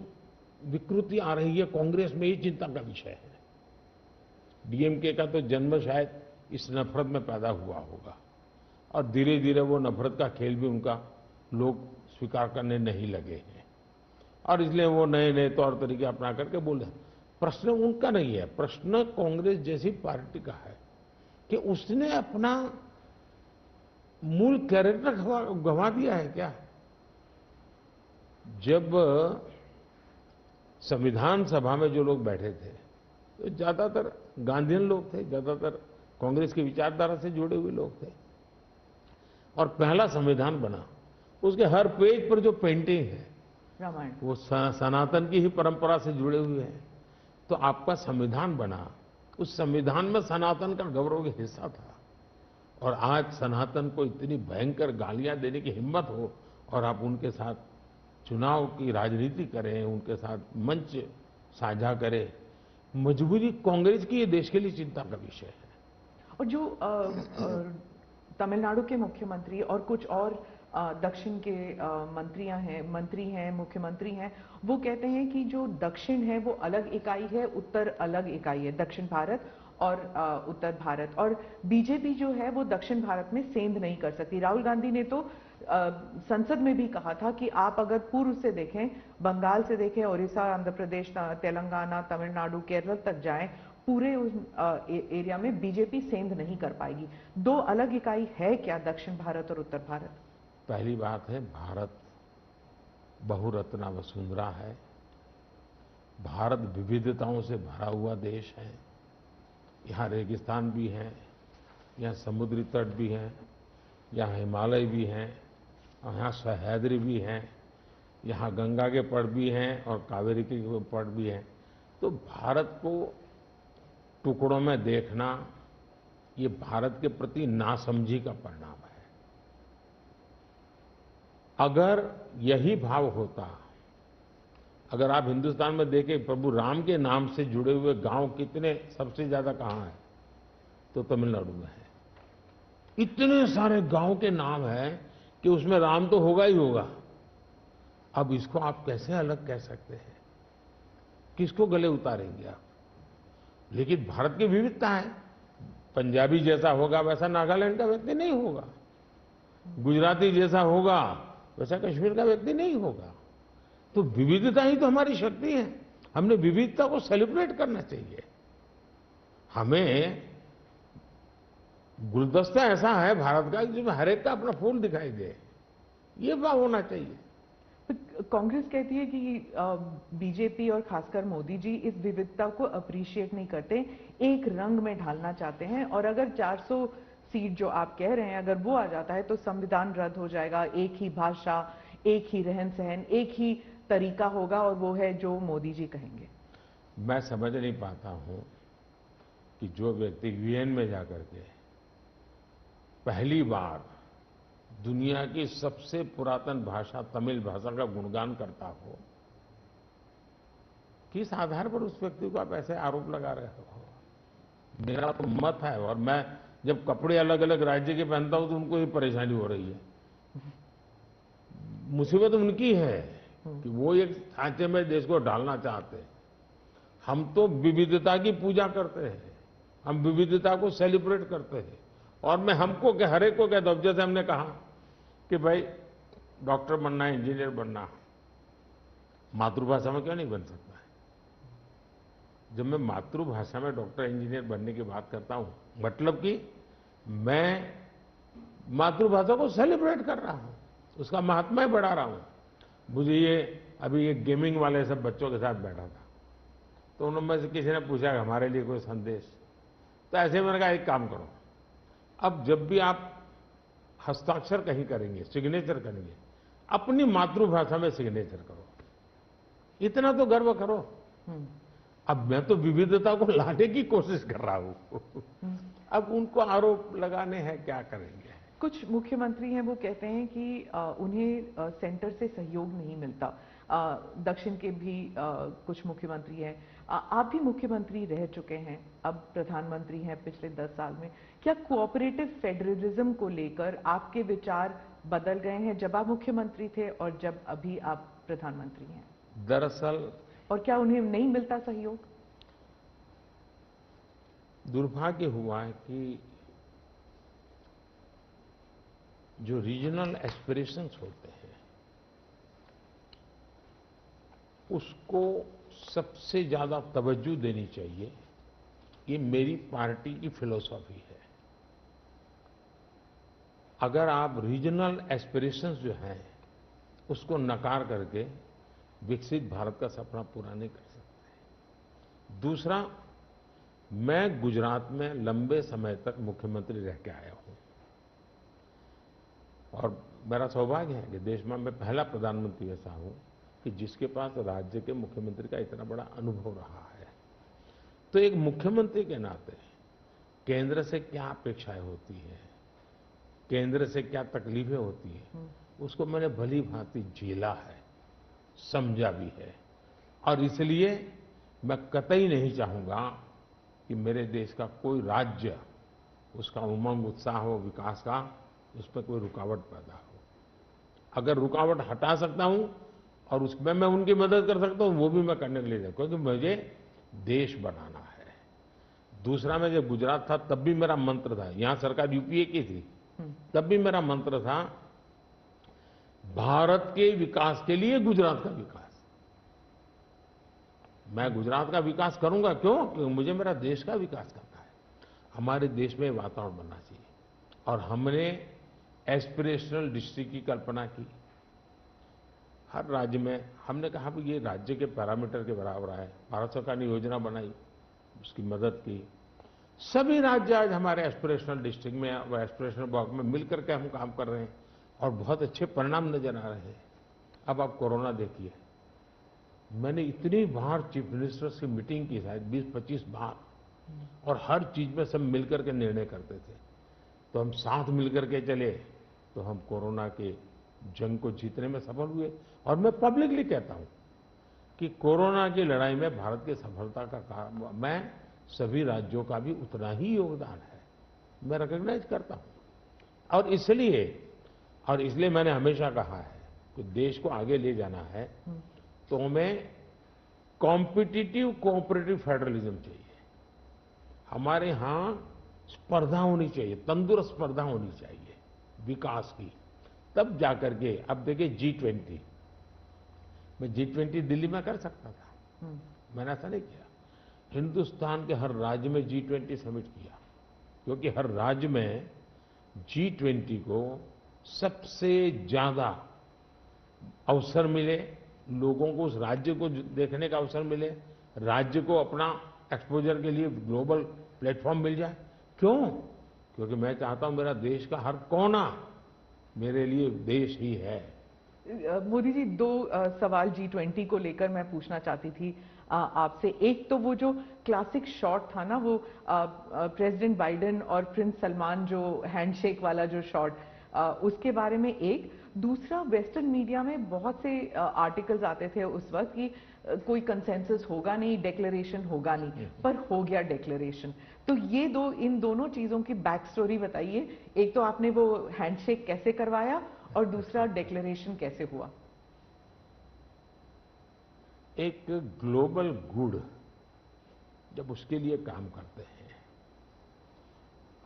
विकृति आ रही है कांग्रेस में, ये चिंता का विषय है। डीएमके का तो जन्म शायद इस नफरत में पैदा हुआ होगा, और धीरे धीरे वो नफरत का खेल भी उनका लोग स्वीकार करने नहीं लगे हैं, और इसलिए वो नए नए तौर तरीके अपना करके बोल रहे हैं। प्रश्न उनका नहीं है, प्रश्न कांग्रेस जैसी पार्टी का है कि उसने अपना मूल कैरेक्टर गंवा दिया है क्या? जब संविधान सभा में जो लोग बैठे थे तो ज्यादातर गांधीयन लोग थे, ज्यादातर कांग्रेस की विचारधारा से जुड़े हुए लोग थे, और पहला संविधान बना, उसके हर पेज पर जो पेंटिंग है रामायण, वो सनातन की ही परंपरा से जुड़े हुए हैं। तो आपका संविधान बना, उस संविधान में सनातन का गौरव का हिस्सा था, और आज सनातन को इतनी भयंकर गालियां देने की हिम्मत हो और आप उनके साथ चुनाव की राजनीति करें, उनके साथ मंच साझा करें। मजबूरी कांग्रेस की, ये देश के लिए चिंता का विषय है। और जो तमिलनाडु के मुख्यमंत्री और कुछ और दक्षिण के मंत्री हैं, मुख्यमंत्री हैं, वो कहते हैं कि जो दक्षिण है वो अलग इकाई है, उत्तर अलग इकाई है, दक्षिण भारत और उत्तर भारत, और बीजेपी जो है वो दक्षिण भारत में सेंध नहीं कर सकती। राहुल गांधी ने तो संसद में भी कहा था कि आप अगर पूर्व से देखें, बंगाल से देखें, उड़ीसा, आंध्र प्रदेश, तेलंगाना, तमिलनाडु, केरल तक जाएं, पूरे उस एरिया में बीजेपी सेंध नहीं कर पाएगी। दो अलग इकाई है क्या दक्षिण भारत और उत्तर भारत? पहली बात है, भारत बहुरत्ना वसुंधरा है। भारत विविधताओं से भरा हुआ देश है। यहाँ रेगिस्तान भी है, यहाँ समुद्री तट भी है, यहाँ हिमालय भी हैं, यहाँ सह्याद्री भी हैं, यहाँ गंगा के पट भी हैं और कावेरी के पट भी हैं। तो भारत को टुकड़ों में देखना, ये भारत के प्रति नासमझी का परिणाम है। अगर यही भाव होता, अगर आप हिंदुस्तान में देखें प्रभु राम के नाम से जुड़े हुए गांव कितने सबसे ज्यादा कहां हैं, तो तमिलनाडु में है। इतने सारे गांव के नाम हैं कि उसमें राम तो होगा ही होगा। अब इसको आप कैसे अलग कह सकते हैं? किसको गले उतारेंगे आप? लेकिन भारत की विविधता है। पंजाबी जैसा होगा वैसा नागालैंड का व्यक्ति नहीं होगा, गुजराती जैसा होगा वैसा कश्मीर का व्यक्ति नहीं होगा। तो विविधता ही तो हमारी शक्ति है। हमने विविधता को सेलिब्रेट करना चाहिए। हमें गुलदस्ता ऐसा है भारत का जिसमें हर एक का अपना फूल दिखाई दे, ये भाव होना चाहिए। कांग्रेस कहती है कि बीजेपी और खासकर मोदी जी इस विविधता को अप्रिशिएट नहीं करते, एक रंग में ढालना चाहते हैं, और अगर 400 सीट जो आप कह रहे हैं अगर वो आ जाता है तो संविधान रद्द हो जाएगा, एक ही भाषा, एक ही रहन सहन, एक ही तरीका होगा, और वो है जो मोदी जी कहेंगे। मैं समझ नहीं पाता हूं कि जो व्यक्ति यूएन में जाकर के पहली बार दुनिया की सबसे पुरातन भाषा तमिल भाषा का गुणगान करता हो, किस आधार पर उस व्यक्ति को आप ऐसे आरोप लगा रहे हो? मेरा तो मत है, और मैं जब कपड़े अलग अलग राज्य के पहनता हूं तो उनको ही परेशानी हो रही है। मुसीबत उनकी है कि वो एक ढांचे में देश को डालना चाहते हैं। हम तो विविधता की पूजा करते हैं, हम विविधता को सेलिब्रेट करते हैं, और मैं हमको क्या, हर एक को कहता हूं, जैसे हमने कहा कि भाई डॉक्टर बनना है, इंजीनियर बनना है, मातृभाषा में क्यों नहीं बन सकता है? जब मैं मातृभाषा में डॉक्टर इंजीनियर बनने की बात करता हूं, मतलब कि मैं मातृभाषा को सेलिब्रेट कर रहा हूं, उसका महात्म्य बढ़ा रहा हूं। मुझे ये अभी ये गेमिंग वाले सब बच्चों के साथ बैठा था, तो उनमें से किसी ने पूछा हमारे लिए कोई संदेश, तो ऐसे मैंने कहा एक काम करो, अब जब भी आप हस्ताक्षर कहीं करेंगे, सिग्नेचर करेंगे, अपनी मातृभाषा में सिग्नेचर करो, इतना तो गर्व करो। अब मैं तो विविधता को लाने की कोशिश कर रहा हूं। अब उनको आरोप लगाने हैं, क्या करेंगे? कुछ मुख्यमंत्री हैं वो कहते हैं कि उन्हें सेंटर से सहयोग नहीं मिलता। दक्षिण के भी कुछ मुख्यमंत्री हैं, आप भी मुख्यमंत्री रह चुके हैं, अब प्रधानमंत्री हैं पिछले 10 साल में। क्या कोऑपरेटिव फेडरलिज्म को लेकर आपके विचार बदल गए हैं जब आप मुख्यमंत्री थे और जब अभी आप प्रधानमंत्री हैं? दरअसल, और क्या उन्हें नहीं मिलता सहयोग? दुर्भाग्य हुआ है कि जो रीजनल एस्पिरेशंस होते हैं उसको सबसे ज्यादा तवज्जो देनी चाहिए। ये मेरी पार्टी की फिलॉसफी है। अगर आप रीजनल एस्पिरेशंस जो हैं उसको नकार करके विकसित भारत का सपना पूरा नहीं कर सकते। दूसरा, मैं गुजरात में लंबे समय तक मुख्यमंत्री रह के आया हूं, और मेरा सौभाग्य है कि देश में मैं पहला प्रधानमंत्री ऐसा हूं कि जिसके पास राज्य के मुख्यमंत्री का इतना बड़ा अनुभव रहा है। तो एक मुख्यमंत्री के नाते केंद्र से क्या अपेक्षाएं होती हैं, केंद्र से क्या तकलीफें होती हैं, उसको मैंने भली भांति झेला है, समझा भी है, और इसलिए मैं कतई नहीं चाहूंगा कि मेरे देश का कोई राज्य, उसका उमंग उत्साह हो विकास का, उस पर कोई रुकावट पैदा हो। अगर रुकावट हटा सकता हूं और उसमें मैं उनकी मदद कर सकता हूं, वो भी मैं करने के लिए, क्योंकि मुझे देश बनाना है। दूसरा, मैं जब गुजरात था तब भी मेरा मंत्र था, यहां सरकार यूपीए की थी, तब भी मेरा मंत्र था भारत के विकास के लिए गुजरात का विकास। मैं गुजरात का विकास करूंगा, क्यों? क्योंकि मुझे मेरा देश का विकास करना है। हमारे देश में वातावरण बनना चाहिए, और हमने एस्पिरेशनल डिस्ट्रिक्ट की कल्पना की। हर राज्य में हमने कहा कि ये राज्य के पैरामीटर के बराबर है। भारत सरकार ने योजना बनाई, उसकी मदद की। सभी राज्य आज हमारे एस्पिरेशनल डिस्ट्रिक्ट में व एस्पिरेशनल ब्लॉक में मिलकर के हम काम कर रहे हैं, और बहुत अच्छे परिणाम नजर आ रहे हैं। अब आप कोरोना देखिए, मैंने इतनी बार चीफ मिनिस्टर्स की मीटिंग की, शायद 20-25 बार, और हर चीज में सब मिलकर के निर्णय करते थे। तो हम साथ मिलकर के चले तो हम कोरोना के जंग को जीतने में सफल हुए। और मैं पब्लिकली कहता हूं कि कोरोना की लड़ाई में भारत की सफलता का कारण मैं सभी राज्यों का भी उतना ही योगदान है, मैं रिकॉग्नाइज करता हूं। और इसलिए मैंने हमेशा कहा है कि देश को आगे ले जाना है तो हमें कॉम्पिटिटिव कोऑपरेटिव फेडरलिज्म चाहिए। हमारे यहां स्पर्धा होनी चाहिए, तंदुरुस्त स्पर्धा होनी चाहिए विकास की, तब जाकर के। अब देखिए G20, मैं G20 दिल्ली में कर सकता था, मैंने ऐसा नहीं किया। हिंदुस्तान के हर राज्य में G20 समिट किया, क्योंकि हर राज्य में G20 को सबसे ज्यादा अवसर मिले, लोगों को उस राज्य को देखने का अवसर मिले, राज्य को अपना एक्सपोजर के लिए ग्लोबल प्लेटफॉर्म मिल जाए। क्यों? क्योंकि मैं चाहता हूं मेरा देश का हर कोना मेरे लिए देश ही है। मोदी जी, दो सवाल G20 को लेकर मैं पूछना चाहती थी आपसे। एक तो वो जो क्लासिक शॉट था ना, वो प्रेसिडेंट बाइडेन और प्रिंस सलमान जो हैंडशेक वाला जो शॉट, उसके बारे में एक। दूसरा, वेस्टर्न मीडिया में बहुत से आर्टिकल्स आते थे उस वक्त कि कोई कंसेंसस होगा नहीं, डिक्लेरेशन होगा नहीं, पर हो गया डिक्लेरेशन। तो ये दो, इन दोनों चीजों की बैक स्टोरी बताइए। एक तो आपने वो हैंडशेक कैसे करवाया, और दूसरा डिक्लेरेशन कैसे हुआ? एक ग्लोबल गुड जब उसके लिए काम करते हैं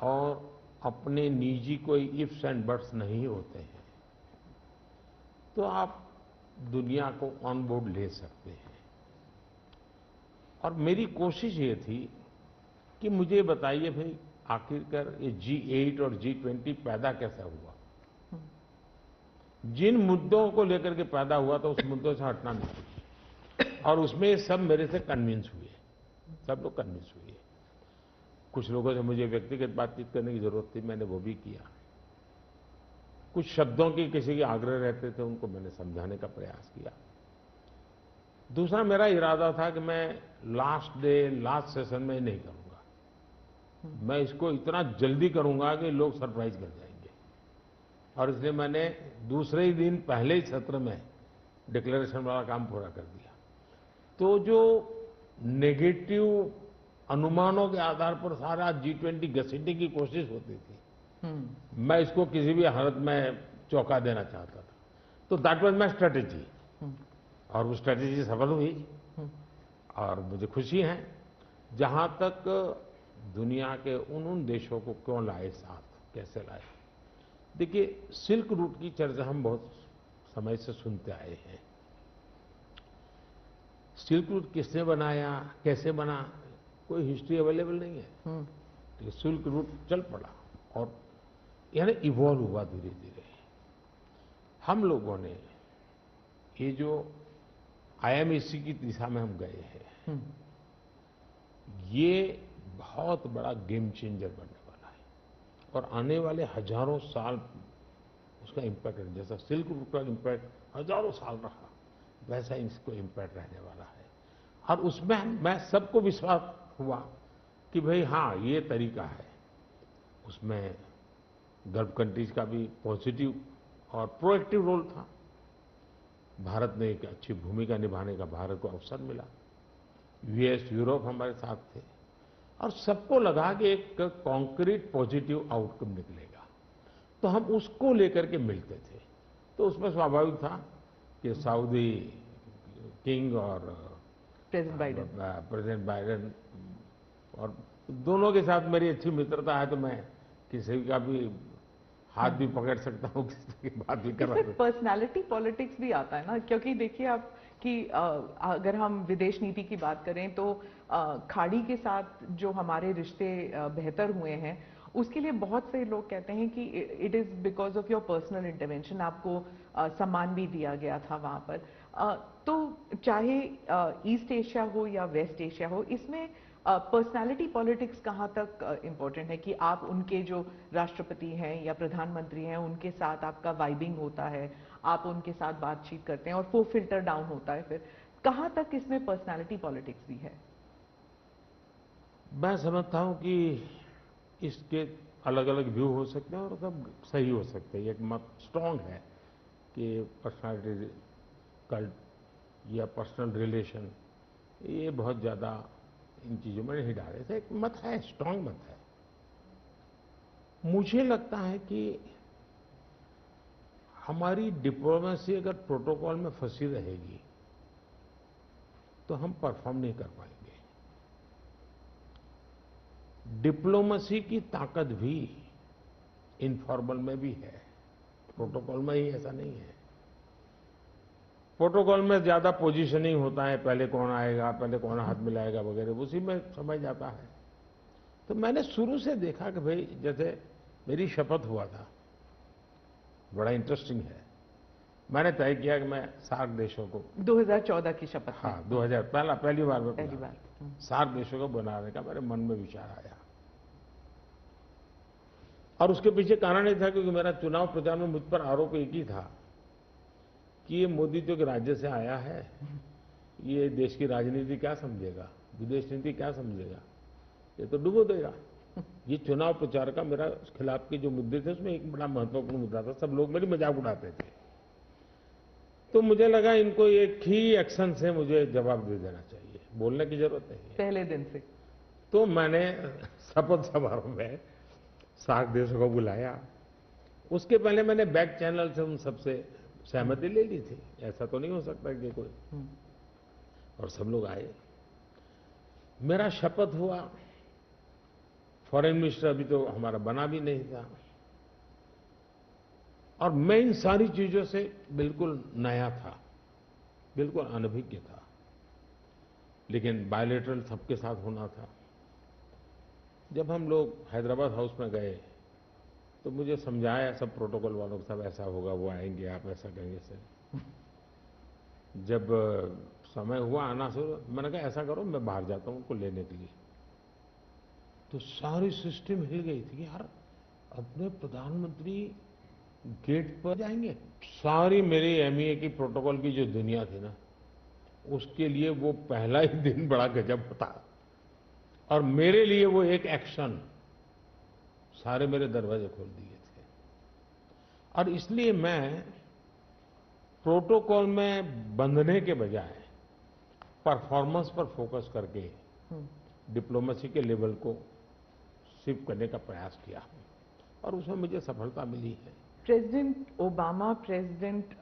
और अपने निजी कोई इफ्स एंड बट्स नहीं होते हैं, तो आप दुनिया को ऑन बोर्ड ले सकते हैं। और मेरी कोशिश ये थी कि मुझे बताइए भाई, आखिरकार ये G8 और G20 पैदा कैसा हुआ। जिन मुद्दों को लेकर के पैदा हुआ तो उस मुद्दों से हटना नहीं, और उसमें सब मेरे से कन्विंस हुए, सब लोग कन्विंस हुए। कुछ लोगों से मुझे व्यक्तिगत बातचीत करने की जरूरत थी, मैंने वो भी किया। कुछ शब्दों की किसी के आग्रह रहते थे, उनको मैंने समझाने का प्रयास किया। दूसरा, मेरा इरादा था कि मैं लास्ट डे लास्ट सेशन में नहीं करूंगा, मैं इसको इतना जल्दी करूंगा कि लोग सरप्राइज कर जाएंगे। और इसलिए मैंने दूसरे ही दिन पहले ही सत्र में डिक्लेरेशन वाला काम पूरा कर दिया। तो जो नेगेटिव अनुमानों के आधार पर सारा G20 घसीटने की कोशिश होती थी, मैं इसको किसी भी हालत में चौंका देना चाहता था। तो दैट वाज माय स्ट्रेटेजी, और वो स्ट्रेटेजी सफल हुई। और मुझे खुशी है, जहां तक दुनिया के उन देशों को क्यों लाए साथ, कैसे लाए। देखिए, सिल्क रूट की चर्चा हम बहुत समय से सुनते आए हैं। सिल्क रूट किसने बनाया, कैसे बना, कोई हिस्ट्री अवेलेबल नहीं है। तो सिल्क रूट चल पड़ा और यानी इवॉल्व हुआ धीरे धीरे। हम लोगों ने ये जो IMEC की दिशा में हम गए हैं, ये बहुत बड़ा गेम चेंजर बनने वाला है। और आने वाले हजारों साल उसका इम्पैक्ट है। जैसा सिल्क रूट का इम्पैक्ट हजारों साल रहा, वैसा इसको इम्पैक्ट रहने वाला है। और उसमें मैं सबको विश्वास हुआ कि भाई हाँ, ये तरीका है। उसमें गल्फ कंट्रीज का भी पॉजिटिव और प्रोएक्टिव रोल था। भारत ने एक अच्छी भूमिका निभाने का भारत को अवसर मिला। US, यूरोप हमारे साथ थे, और सबको लगा कि एक कॉन्क्रीट पॉजिटिव आउटकम निकलेगा, तो हम उसको लेकर के मिलते थे। तो उसमें स्वाभाविक था कि सऊदी किंग और प्रेसिडेंट बाइडेन, और दोनों के साथ मेरी अच्छी मित्रता है, तो मैं किसी का भी हाथ भी पकड़ सकता हूँ, किसी की बात भी कर सकता हूँ। पर्सनालिटी पॉलिटिक्स भी आता है ना, क्योंकि देखिए आप कि अगर हम विदेश नीति की बात करें तो खाड़ी के साथ जो हमारे रिश्ते बेहतर हुए हैं, उसके लिए बहुत से लोग कहते हैं कि it is because of your personal intervention. आपको सम्मान भी दिया गया था वहां पर। तो चाहे ईस्ट एशिया हो या वेस्ट एशिया हो, इसमें पर्सनालिटी पॉलिटिक्स कहाँ तक इम्पोर्टेंट है कि आप उनके जो राष्ट्रपति हैं या प्रधानमंत्री हैं, उनके साथ आपका वाइबिंग होता है, आप उनके साथ बातचीत करते हैं और वो फिल्टर डाउन होता है। फिर कहाँ तक इसमें पर्सनालिटी पॉलिटिक्स भी है? मैं समझता हूं कि इसके अलग अलग व्यू हो सकते हैं और सब सही हो सकते हैं। एक मत स्ट्रांग है कि पर्सनालिटी कल्ट या पर्सनल रिलेशन, ये बहुत ज़्यादा इन चीज़ों में नहीं डाले थे। एक मत है, स्ट्रांग मत है। मुझे लगता है कि हमारी डिप्लोमेसी अगर प्रोटोकॉल में फंसी रहेगी तो हम परफॉर्म नहीं कर पाएंगे। डिप्लोमेसी की ताकत भी इनफॉर्मल में भी है, प्रोटोकॉल में ही ऐसा नहीं है। प्रोटोकॉल में ज्यादा पोजीशनिंग होता है, पहले कौन आएगा, पहले कौन हाथ मिलाएगा वगैरह, उसी में समझ जाता है। तो मैंने शुरू से देखा कि भाई, जैसे मेरी शपथ हुआ था, बड़ा इंटरेस्टिंग है। मैंने तय किया कि मैं सार्क देशों को 2014 की शपथ में। हाँ 2000 पहली बार में पहली बार। सार्क देशों को बनाने का मेरे मन में विचार आया। और उसके पीछे कारण ये था क्योंकि मेरा चुनाव प्रचार में मुझ पर आरोप एक ही था कि ये मोदी तो एक राज्य से आया है, ये देश की राजनीति क्या समझेगा, विदेश नीति क्या समझेगा, ये तो डुबो देगा। ये चुनाव प्रचार का मेरा खिलाफ के जो मुद्दे थे उसमें एक बड़ा महत्वपूर्ण मुद्दा था। सब लोग मेरी मजाक उड़ाते थे। तो मुझे लगा इनको एक ही एक्शन से मुझे जवाब दे देना चाहिए, बोलने की जरूरत नहीं है। पहले दिन से। तो मैंने शपथ समारोह में सार्क देशों को बुलाया। उसके पहले मैंने बैक चैनल से उन सबसे सहमति ले ली थी, ऐसा तो नहीं हो सकता कि कोई, और सब लोग आए। मेरा शपथ हुआ। फॉरेन मिनिस्टर अभी तो हमारा बना भी नहीं था, और मैं इन सारी चीजों से बिल्कुल नया था, बिल्कुल अनभिज्ञ था, लेकिन बायलैटरल सबके साथ होना था। जब हम लोग हैदराबाद हाउस में गए तो मुझे समझाया सब प्रोटोकॉल वालों को, सब ऐसा होगा, वो आएंगे, आप ऐसा करेंगे सर। जब समय हुआ आना शुरू, मैंने कहा ऐसा करो मैं बाहर जाता हूं उनको लेने के लिए। तो सारी सिस्टम हिल गई थी, यार अपने प्रधानमंत्री गेट पर जाएंगे। सारी मेरी एमईए की प्रोटोकॉल की जो दुनिया थी ना, उसके लिए वो पहला ही दिन बड़ा गजब था, और मेरे लिए वो एक एक्शन सारे मेरे दरवाजे खोल दिए थे। और इसलिए मैं प्रोटोकॉल में बंधने के बजाय परफॉर्मेंस पर फोकस करके डिप्लोमेसी के लेवल को शिफ्ट करने का प्रयास किया, और उसमें मुझे सफलता मिली है। President Obama, President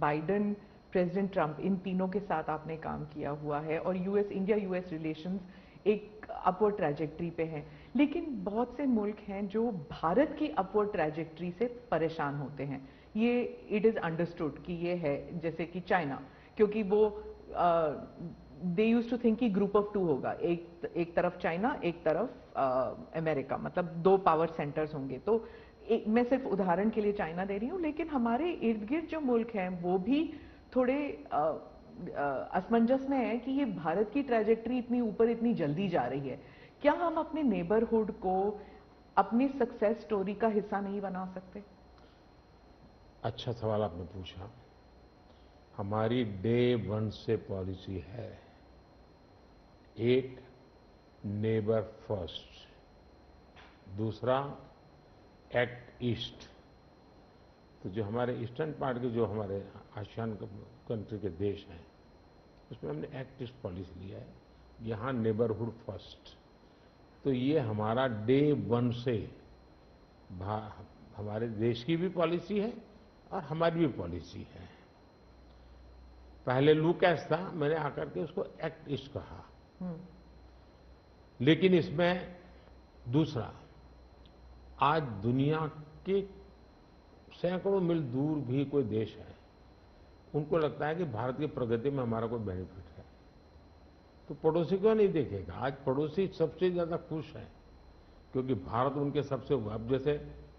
Biden, President Trump, इन तीनों के साथ आपने काम किया हुआ है, और इंडिया यूएस रिलेशंस एक अपवर्ड ट्रैजेक्टरी पे हैं। लेकिन बहुत से मुल्क हैं जो भारत की अपवर्ड ट्रैजेक्टरी से परेशान होते हैं। ये इट इज अंडरस्टूड कि ये है, जैसे कि चाइना, क्योंकि वो दे यूज टू थिंक कि ग्रुप ऑफ टू होगा, एक तरफ चाइना, एक तरफ अमेरिका, मतलब दो पावर सेंटर्स होंगे। तो मैं सिर्फ उदाहरण के लिए चाइना दे रही हूँ, लेकिन हमारे इर्द गिर्द जो मुल्क हैं वो भी थोड़े असमंजस में है कि ये भारत की ट्रैजेक्टरी इतनी ऊपर इतनी जल्दी जा रही है। क्या हम अपने नेबरहुड को अपनी सक्सेस स्टोरी का हिस्सा नहीं बना सकते? अच्छा सवाल आपने पूछा। हमारी डे वन से पॉलिसी है, एक नेबर फर्स्ट, दूसरा एक्ट ईस्ट। तो जो हमारे ईस्टर्न पार्ट के जो हमारे आसियान कंट्री के देश हैं, उसमें हमने एक्ट ईस्ट पॉलिसी लिया है, यहाँ नेबरहुड फर्स्ट। तो ये हमारा डे वन से हमारे देश की भी पॉलिसी है और हमारी भी पॉलिसी है। पहले लूकैस था, मैंने आकर के उसको एक्ट ईस्ट कहा। लेकिन इसमें दूसरा, आज दुनिया के सैकड़ों मील दूर भी कोई देश है, उनको लगता है कि भारत की प्रगति में हमारा कोई बेनिफिट है, तो पड़ोसी को नहीं देखेगा। आज पड़ोसी सबसे ज्यादा खुश है, क्योंकि भारत उनके सबसे, अब जैसे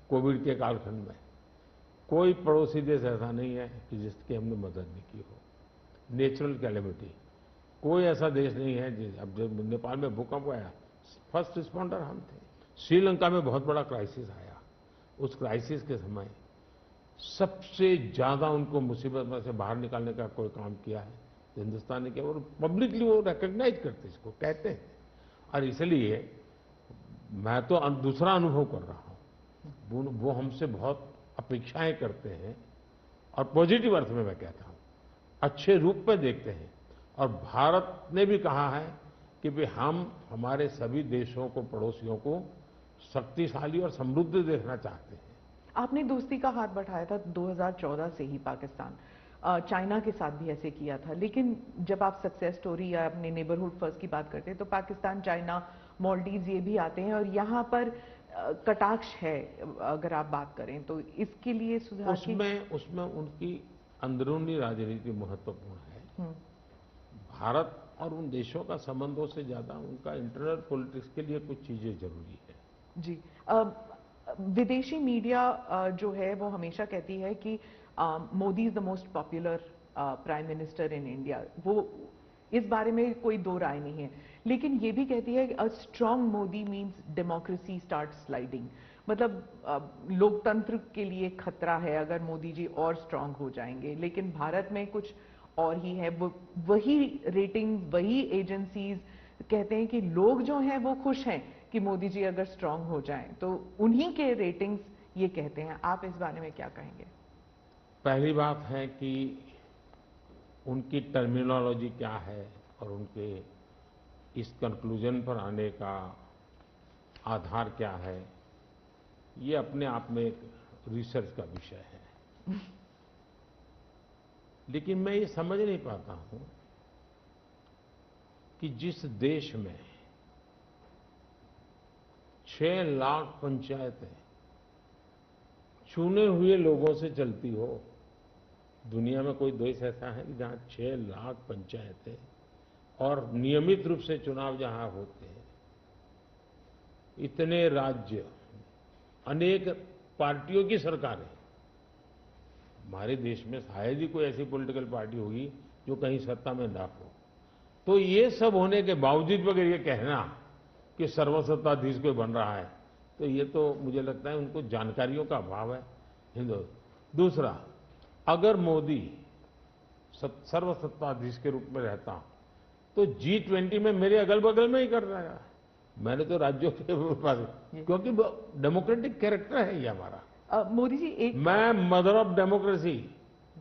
कोविड के कालखंड में कोई पड़ोसी देश ऐसा नहीं है कि जिसकी हमने मदद नहीं की हो। नेचुरल कैलेमिटी, कोई ऐसा देश नहीं है अब जब नेपाल में भूकंप आया, फर्स्ट रिस्पॉन्डर हम थे। श्रीलंका में बहुत बड़ा क्राइसिस आया, उस क्राइसिस के समय सबसे ज्यादा उनको मुसीबत में से बाहर निकालने का कोई काम किया है तो हिंदुस्तान ने किया, और पब्लिकली वो रिकॉग्नाइज करते, इसको कहते हैं। और इसलिए मैं तो दूसरा अनुभव कर रहा हूं, वो हमसे बहुत अपेक्षाएं करते हैं, और पॉजिटिव अर्थ में मैं कहता हूं, अच्छे रूप में देखते हैं। और भारत ने भी कहा है कि भाई हम हमारे सभी देशों को, पड़ोसियों को शक्तिशाली और समृद्ध देखना चाहते हैं। आपने दोस्ती का हाथ बढ़ाया था 2014 से ही पाकिस्तान, चाइना के साथ भी ऐसे किया था। लेकिन जब आप सक्सेस स्टोरी या अपने नेबरहुड फर्स्ट की बात करते हैं तो पाकिस्तान, चाइना, मालदीव्स ये भी आते हैं, और यहाँ पर कटाक्ष है अगर आप बात करें तो। इसके लिए सुधार की उसमें उनकी अंदरूनी राजनीति महत्वपूर्ण है। भारत और उन देशों का संबंधों से ज्यादा उनका इंटरनल पॉलिटिक्स के लिए कुछ चीजें जरूरी है। जी। विदेशी मीडिया जो है वो हमेशा कहती है कि Modi is the most popular prime minister in India. वो इस बारे में कोई दो राय नहीं है, लेकिन ये भी कहती है कि a strong Modi means democracy start sliding. मतलब लोकतंत्र के लिए खतरा है अगर मोदी जी और स्ट्रांग हो जाएंगे। लेकिन भारत में कुछ और ही है। वो वही रेटिंग, वही एजेंसीज कहते हैं कि लोग जो हैं वो खुश हैं कि मोदी जी अगर स्ट्रांग हो जाएं, तो उन्हीं के रेटिंग्स ये कहते हैं। आप इस बारे में क्या कहेंगे? पहली बात है कि उनकी टर्मिनोलॉजी क्या है और उनके इस कंक्लूजन पर आने का आधार क्या है, ये अपने आप में एक रिसर्च का विषय है। लेकिन मैं ये समझ नहीं पाता हूं कि जिस देश में 6 लाख पंचायतें चुने हुए लोगों से चलती हो, दुनिया में कोई देश ऐसा है कि जहां 6 लाख पंचायतें और नियमित रूप से चुनाव जहां होते हैं, इतने राज्य, अनेक पार्टियों की सरकारें। हमारे देश में शायद ही कोई ऐसी पॉलिटिकल पार्टी होगी जो कहीं सत्ता में ना हो। तो ये सब होने के बावजूद अगर ये कहना कि सर्वसत्ताधीश कोई बन रहा है, तो ये तो मुझे लगता है उनको जानकारियों का अभाव है। हिंदू दूसरा, अगर मोदी सर्वसत्ताधीश के रूप में रहता तो G20 में मेरे अगल बगल में ही कर रहा है। मैंने तो राज्यों के पास, क्योंकि डेमोक्रेटिक कैरेक्टर है ये हमारा। मोदी जी एक मैं मदर ऑफ डेमोक्रेसी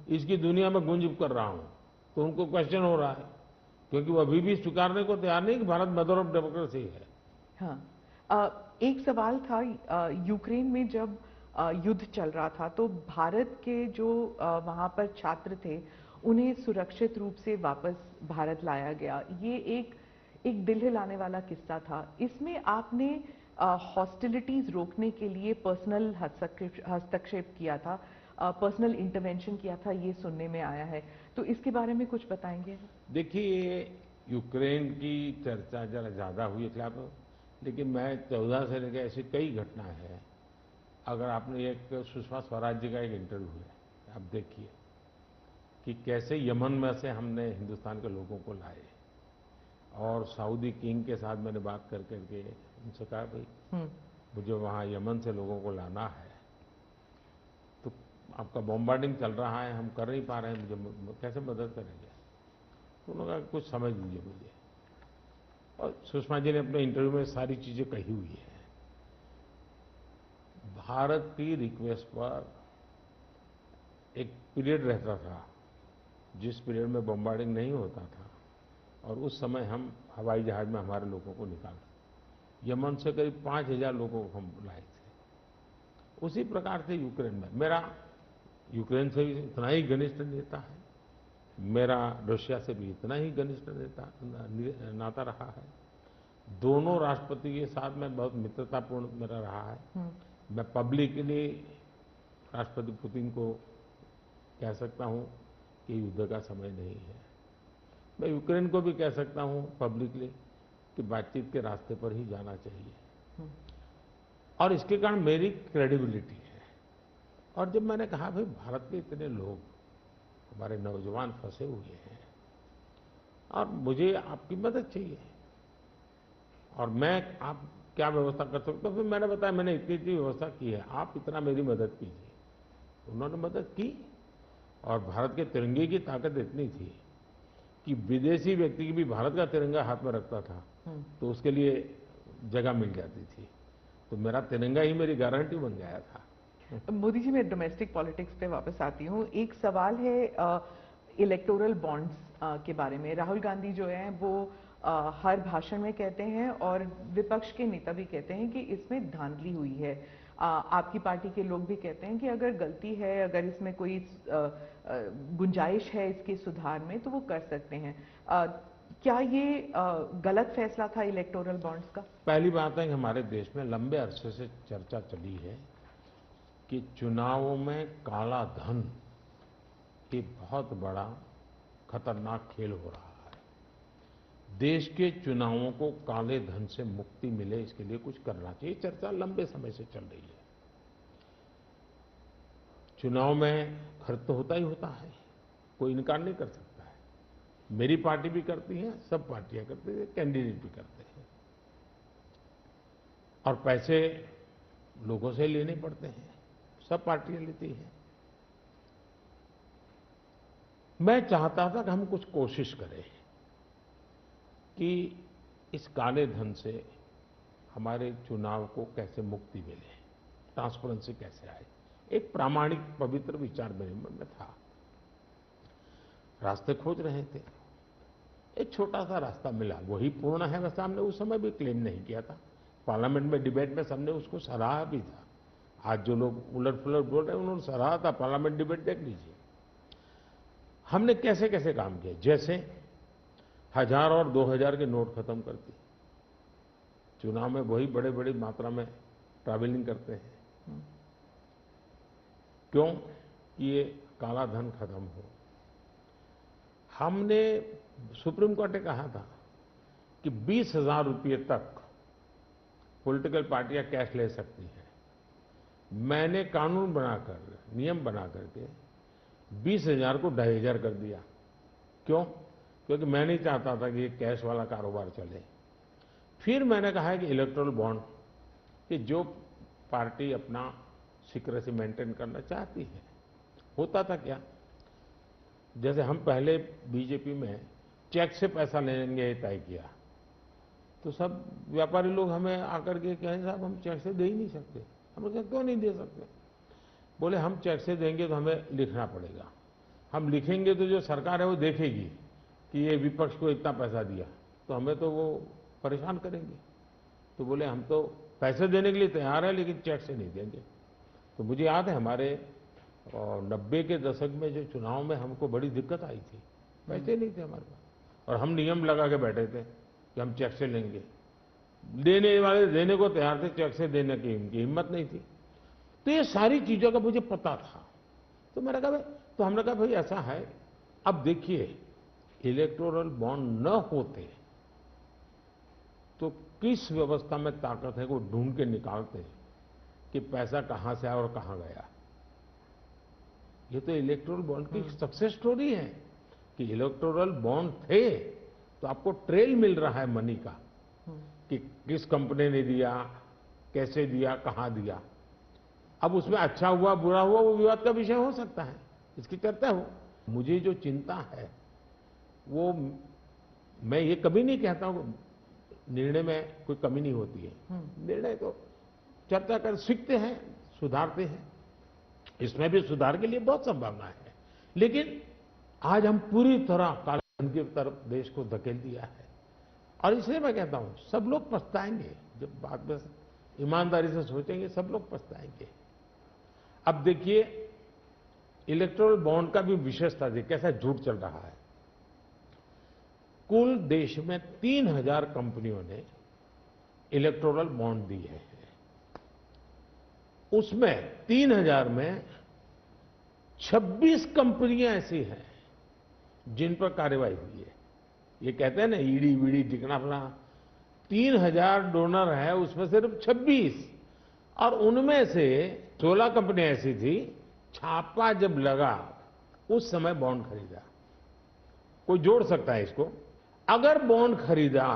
इसकी दुनिया में गुंज कर रहा हूं, तो उनको क्वेश्चन हो रहा है, क्योंकि वो अभी भी स्वीकारने को तैयार नहीं कि भारत मदर ऑफ डेमोक्रेसी है। हाँ, एक सवाल था, यूक्रेन में जब युद्ध चल रहा था तो भारत के जो वहां पर छात्र थे उन्हें सुरक्षित रूप से वापस भारत लाया गया। ये एक दिल हिलाने वाला किस्सा था। इसमें आपने हॉस्टिलिटीज रोकने के लिए पर्सनल हस्तक्षेप किया था, पर्सनल इंटरवेंशन किया था, ये सुनने में आया है। तो इसके बारे में कुछ बताएंगे? देखिए, यूक्रेन की चर्चा जरा ज्यादा हुई है, लेकिन मैं 14 से लेकर ऐसी कई घटनाएं हैं। अगर आपने एक सुषमा स्वराज जी का एक इंटरव्यू है, आप देखिए कि कैसे यमन में से हमने हिंदुस्तान के लोगों को लाए, और सऊदी किंग के साथ मैंने बात करके उनसे कहा, भाई मुझे वहाँ यमन से लोगों को लाना है, तो आपका बॉम्बार्डिंग चल रहा है, हम कर नहीं पा रहे हैं, मुझे कैसे मदद करेंगे? तो उन्होंने कहा कुछ समझ लीजिए मुझे। और सुषमा जी ने अपने इंटरव्यू में सारी चीजें कही हुई है। भारत की रिक्वेस्ट पर एक पीरियड रहता था जिस पीरियड में बॉम्बार्डिंग नहीं होता था, और उस समय हम हवाई जहाज में हमारे लोगों को निकालते। यमन से करीब 5,000 लोगों को हम लाए थे। उसी प्रकार से यूक्रेन में मेरा यूक्रेन से भी इतना ही घनिष्ठ नेता है, मेरा रशिया से भी इतना ही घनिष्ठ नाता रहा है। दोनों राष्ट्रपति के साथ में बहुत मित्रतापूर्ण मेरा रहा है। मैं पब्लिकली राष्ट्रपति पुतिन को कह सकता हूं कि युद्ध का समय नहीं है। मैं यूक्रेन को भी कह सकता हूं पब्लिकली कि बातचीत के रास्ते पर ही जाना चाहिए, और इसके कारण मेरी क्रेडिबिलिटी है। और जब मैंने कहा, भाई भारत के इतने लोग, हमारे नौजवान फंसे हुए हैं और मुझे आपकी मदद चाहिए, और मैं आप क्या व्यवस्था कर सकते हो? फिर मैंने बताया मैंने इतनी इतनी व्यवस्था की है, आप इतना मेरी मदद कीजिए। उन्होंने मदद की, और भारत के तिरंगे की ताकत इतनी थी कि विदेशी व्यक्ति की भी भारत का तिरंगा हाथ में रखता था तो उसके लिए जगह मिल जाती थी। तो मेरा तिरंगा ही मेरी गारंटी बन गया था। मोदी जी, मैं डोमेस्टिक पॉलिटिक्स पे वापस आती हूँ। एक सवाल है इलेक्टोरल बॉन्ड्स के बारे में। राहुल गांधी जो है वो हर भाषण में कहते हैं, और विपक्ष के नेता भी कहते हैं कि इसमें धांधली हुई है। आपकी पार्टी के लोग भी कहते हैं कि अगर गलती है, अगर इसमें कोई गुंजाइश है इसके सुधार में, तो वो कर सकते हैं। क्या ये गलत फैसला था इलेक्टोरल बॉन्ड्स का? पहली बात है कि हमारे देश में लंबे अरसे से चर्चा चली है कि चुनावों में काला धन एक बहुत बड़ा खतरनाक खेल हो रहा है। देश के चुनावों को काले धन से मुक्ति मिले, इसके लिए कुछ करना चाहिए। चर्चा लंबे समय से चल रही है। चुनाव में खर्च तो होता ही होता है, कोई इनकार नहीं कर सकता है। मेरी पार्टी भी करती है, सब पार्टियां करती है, कैंडिडेट भी करते हैं। और पैसे लोगों से लेने पड़ते हैं, सब पार्टियां लेती हैं। मैं चाहता था कि हम कुछ कोशिश करें कि इस काले धन से हमारे चुनाव को कैसे मुक्ति मिले, ट्रांसपेरेंसी कैसे आए। एक प्रामाणिक पवित्र विचार मेरे मन में था। रास्ते खोज रहे थे, एक छोटा सा रास्ता मिला, वही पूर्ण है वैसा हमने उस समय भी क्लेम नहीं किया था। पार्लियामेंट में डिबेट में सबने उसको सराहा भी था। आज जो लोग उलट पुलट बोल रहे हैं उन्होंने सराहा था, पार्लियामेंट डिबेट देख लीजिए। हमने कैसे कैसे काम किए, जैसे 1000 और 2000 के नोट खत्म कर दिए। चुनाव में वही बड़े बड़ी मात्रा में ट्रैवलिंग करते हैं, क्यों कि ये काला धन खत्म हो। हमने सुप्रीम कोर्ट ने कहा था कि 20,000 रुपये तक पॉलिटिकल पार्टियां कैश ले सकती हैं। मैंने कानून बनाकर, नियम बना करके 20,000 को 2,500 कर दिया। क्यों? क्योंकि मैं नहीं चाहता था कि ये कैश वाला कारोबार चले। फिर मैंने कहा है कि इलेक्टोरल बॉन्ड, कि जो पार्टी अपना सीक्रेसी मेंटेन करना चाहती है। होता था क्या, जैसे हम पहले बीजेपी में चेक से पैसा लेंगे ये तय किया, तो सब व्यापारी लोग हमें आकर के कहें साहब हम चेक से दे ही नहीं सकते। हम लोग क्यों नहीं दे सकते? बोले हम चेक से देंगे तो हमें लिखना पड़ेगा, हम लिखेंगे तो जो सरकार है वो देखेगी कि ये विपक्ष को इतना पैसा दिया, तो हमें तो वो परेशान करेंगे। तो बोले हम तो पैसे देने के लिए तैयार है लेकिन चेक से नहीं देंगे। तो मुझे याद है हमारे 90 के दशक में जो चुनाव में हमको बड़ी दिक्कत आई थी, पैसे नहीं थे हमारे पास और हम नियम लगा के बैठे थे कि हम चेक से लेंगे। देने वाले देने को तैयार थे, चेक से देने की इनकी हिम्मत नहीं थी। तो ये सारी चीजों का मुझे पता था। तो मैंने कहा तो हमने कहा भाई ऐसा है, अब देखिए इलेक्टोरल बॉन्ड न होते तो किस व्यवस्था में ताकत है वो ढूंढ के निकालते हैं कि पैसा कहां से आया और कहां गया। ये तो इलेक्टोरल बॉन्ड की सक्सेस स्टोरी है कि इलेक्टोरल बॉन्ड थे तो आपको ट्रेल मिल रहा है मनी का, कि किस कंपनी ने दिया, कैसे दिया, कहां दिया। अब उसमें अच्छा हुआ बुरा हुआ वो विवाद का विषय हो सकता है, इसकी चर्चा हो। मुझे जो चिंता है वो, मैं ये कभी नहीं कहता हूं निर्णय में कोई कमी नहीं होती है। निर्णय तो चर्चा कर सीखते हैं, सुधारते हैं, इसमें भी सुधार के लिए बहुत संभावना है। लेकिन आज हम पूरी तरह काले धन की तरफ देश को धकेल दिया है और इसलिए मैं कहता हूं सब लोग पछताएंगे। जब बाद में ईमानदारी से सोचेंगे सब लोग पछताएंगे। अब देखिए इलेक्टोरल बॉन्ड का भी विशेषता देखिए कैसा झूठ चल रहा है। कुल देश में 3,000 कंपनियों ने इलेक्टोरल बॉन्ड दी है। उसमें 3,000 में 26 कंपनियां ऐसी हैं जिन पर कार्रवाई हुई है। ये कहते हैं ना ईडी वीडी टिकना फला, 3,000 डोनर है उसमें सिर्फ 26, और उनमें से 16 कंपनियां ऐसी थी छापा जब लगा उस समय बॉन्ड खरीदा। कोई जोड़ सकता है इसको, अगर बॉन्ड खरीदा,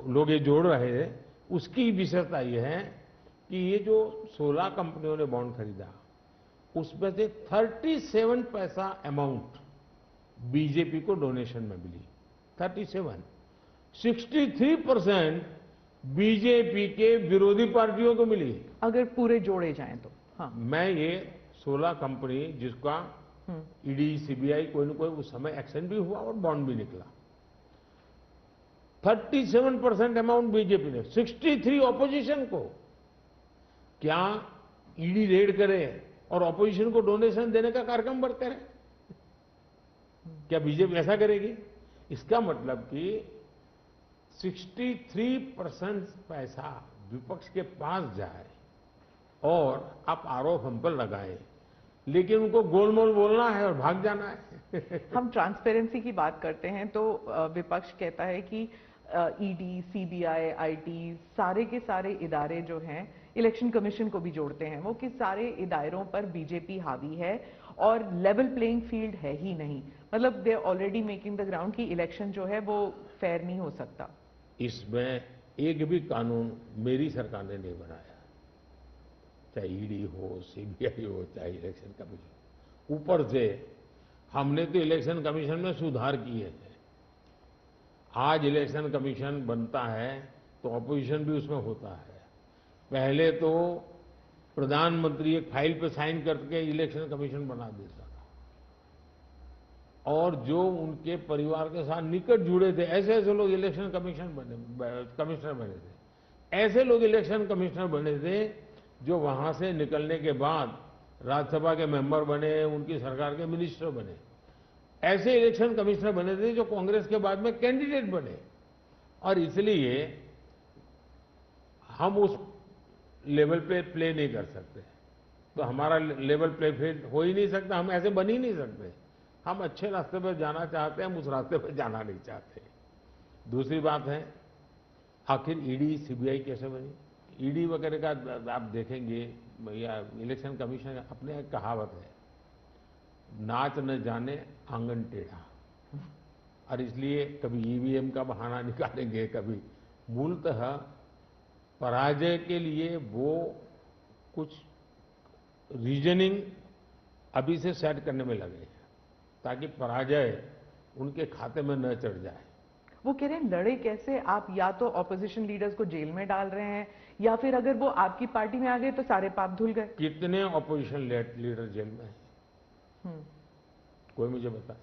लोग ये जोड़ रहे हैं, उसकी विशेषता ये है कि ये जो 16 कंपनियों ने बॉन्ड खरीदा उसमें से 37 पैसा अमाउंट बीजेपी को डोनेशन में मिली। 37, 63% बीजेपी के विरोधी पार्टियों को मिली। अगर पूरे जोड़े जाएं तो हाँ। मैं ये 16 कंपनी जिसका ईडी सीबीआई कोई न कोई उस समय एक्शन भी हुआ और बॉन्ड भी निकला, 37% अमाउंट बीजेपी ने, 63 ऑपोजिशन को। क्या ईडी रेड करे और ऑपोजिशन को डोनेशन देने का कार्यक्रम बढ़ते रहे? क्या बीजेपी ऐसा करेगी? इसका मतलब कि 63% पैसा विपक्ष के पास जाए और आप आरोप हम पर लगाए, लेकिन उनको गोलमोल बोलना है और भाग जाना है। हम ट्रांसपेरेंसी की बात करते हैं तो विपक्ष कहता है कि ईडी, सीबीआई, आईटी, सारे के सारे इदारे जो हैं इलेक्शन कमीशन को भी जोड़ते हैं वो कि सारे इदारों पर बीजेपी हावी है और लेवल प्लेइंग फील्ड है ही नहीं, मतलब they already making the ground कि इलेक्शन जो है वो फेयर नहीं हो सकता। इसमें एक भी कानून मेरी सरकार ने नहीं बनाया, चाहे ईडी हो, सीबीआई हो, चाहे इलेक्शन कमीशन। ऊपर से हमने तो इलेक्शन कमीशन में सुधार किए हैं। आज इलेक्शन कमीशन बनता है तो ऑपोजिशन भी उसमें होता है। पहले तो प्रधानमंत्री एक फाइल पे साइन करके इलेक्शन कमीशन बना देता था, और जो उनके परिवार के साथ निकट जुड़े थे ऐसे ऐसे लोग इलेक्शन कमिश्नर बने थे। ऐसे लोग इलेक्शन कमिश्नर बने थे जो वहां से निकलने के बाद राज्यसभा के मेंबर बने, उनकी सरकार के मिनिस्टर बने। ऐसे इलेक्शन कमिश्नर बने थे जो कांग्रेस के बाद में कैंडिडेट बने, और इसलिए हम उस लेवल पे प्ले नहीं कर सकते। तो हमारा लेवल प्ले फील्ड हो ही नहीं सकता, हम ऐसे बन ही नहीं सकते। हम अच्छे रास्ते पर जाना चाहते हैं, हम उस रास्ते पर जाना नहीं चाहते। दूसरी बात है, आखिर ईडी सीबीआई कैसे बनी? ईडी वगैरह का आप देखेंगे या इलेक्शन कमीशन, अपने एक कहावत है, नाच न जाने आंगन टेढ़ा। और इसलिए कभी ईवीएम का बहाना निकालेंगे, कभी मूलतः पराजय के लिए वो कुछ रीजनिंग अभी से सेट करने में लगे हैं ताकि पराजय उनके खाते में न चढ़ जाए। वो कह रहे हैं लड़े कैसे आप, या तो ऑपोजिशन लीडर्स को जेल में डाल रहे हैं या फिर अगर वो आपकी पार्टी में आ गए तो सारे पाप धुल गए। कितने ऑपोजिशन लीडर जेल में हैं? कोई मुझे बताए।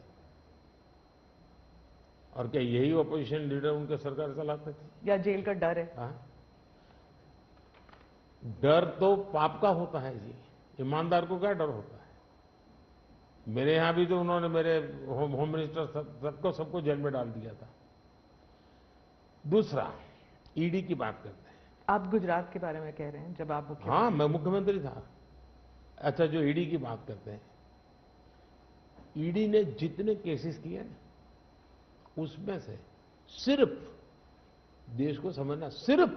और क्या यही ऑपोजिशन लीडर उनके सरकार चलाते थे? या जेल का डर है? हाँ? डर तो पाप का होता है जी, ईमानदार को क्या डर होता है? मेरे यहां भी तो उन्होंने मेरे होम मिनिस्टर सबको जेल में डाल दिया था। दूसरा, ईडी की बात करते हैं। आप गुजरात के बारे में कह रहे हैं जब आप मुख्यमंत्री? हाँ, मैं मुख्यमंत्री था। अच्छा, जो ईडी की बात करते हैं, ईडी ने जितने केसेस किए ना, उसमें से सिर्फ, देश को समझना, सिर्फ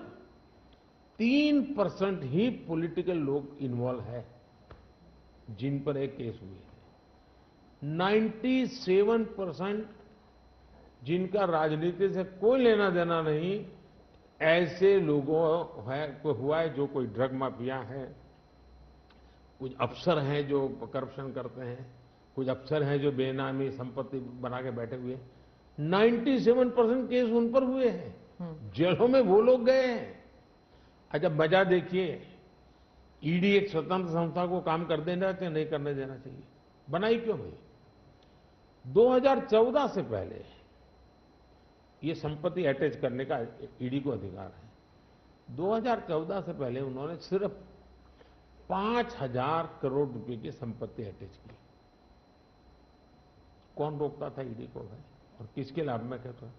3% ही पॉलिटिकल लोग इन्वॉल्व है जिन पर एक केस हुए हैं। 97% जिनका राजनीति से कोई लेना देना नहीं, ऐसे लोगों को हुआ है, जो कोई ड्रग माफिया है, कुछ अफसर हैं जो करप्शन करते हैं, कुछ अफसर हैं जो बेनामी संपत्ति बना के बैठे हुए हैं। 97% केस उन पर हुए हैं, जेलों में वो लोग गए हैं। अच्छा, मजा देखिए, ईडी एक स्वतंत्र संस्था को काम कर देना चाहिए, नहीं करने देना चाहिए? बनाई क्यों भाई? 2014 से पहले ये संपत्ति अटैच करने का ईडी को अधिकार है। 2014 से पहले उन्होंने सिर्फ 5,000 करोड़ रुपए की संपत्ति अटैच की। कौन रोकता था ईडी को भाई? और किसके लाभ में कहता?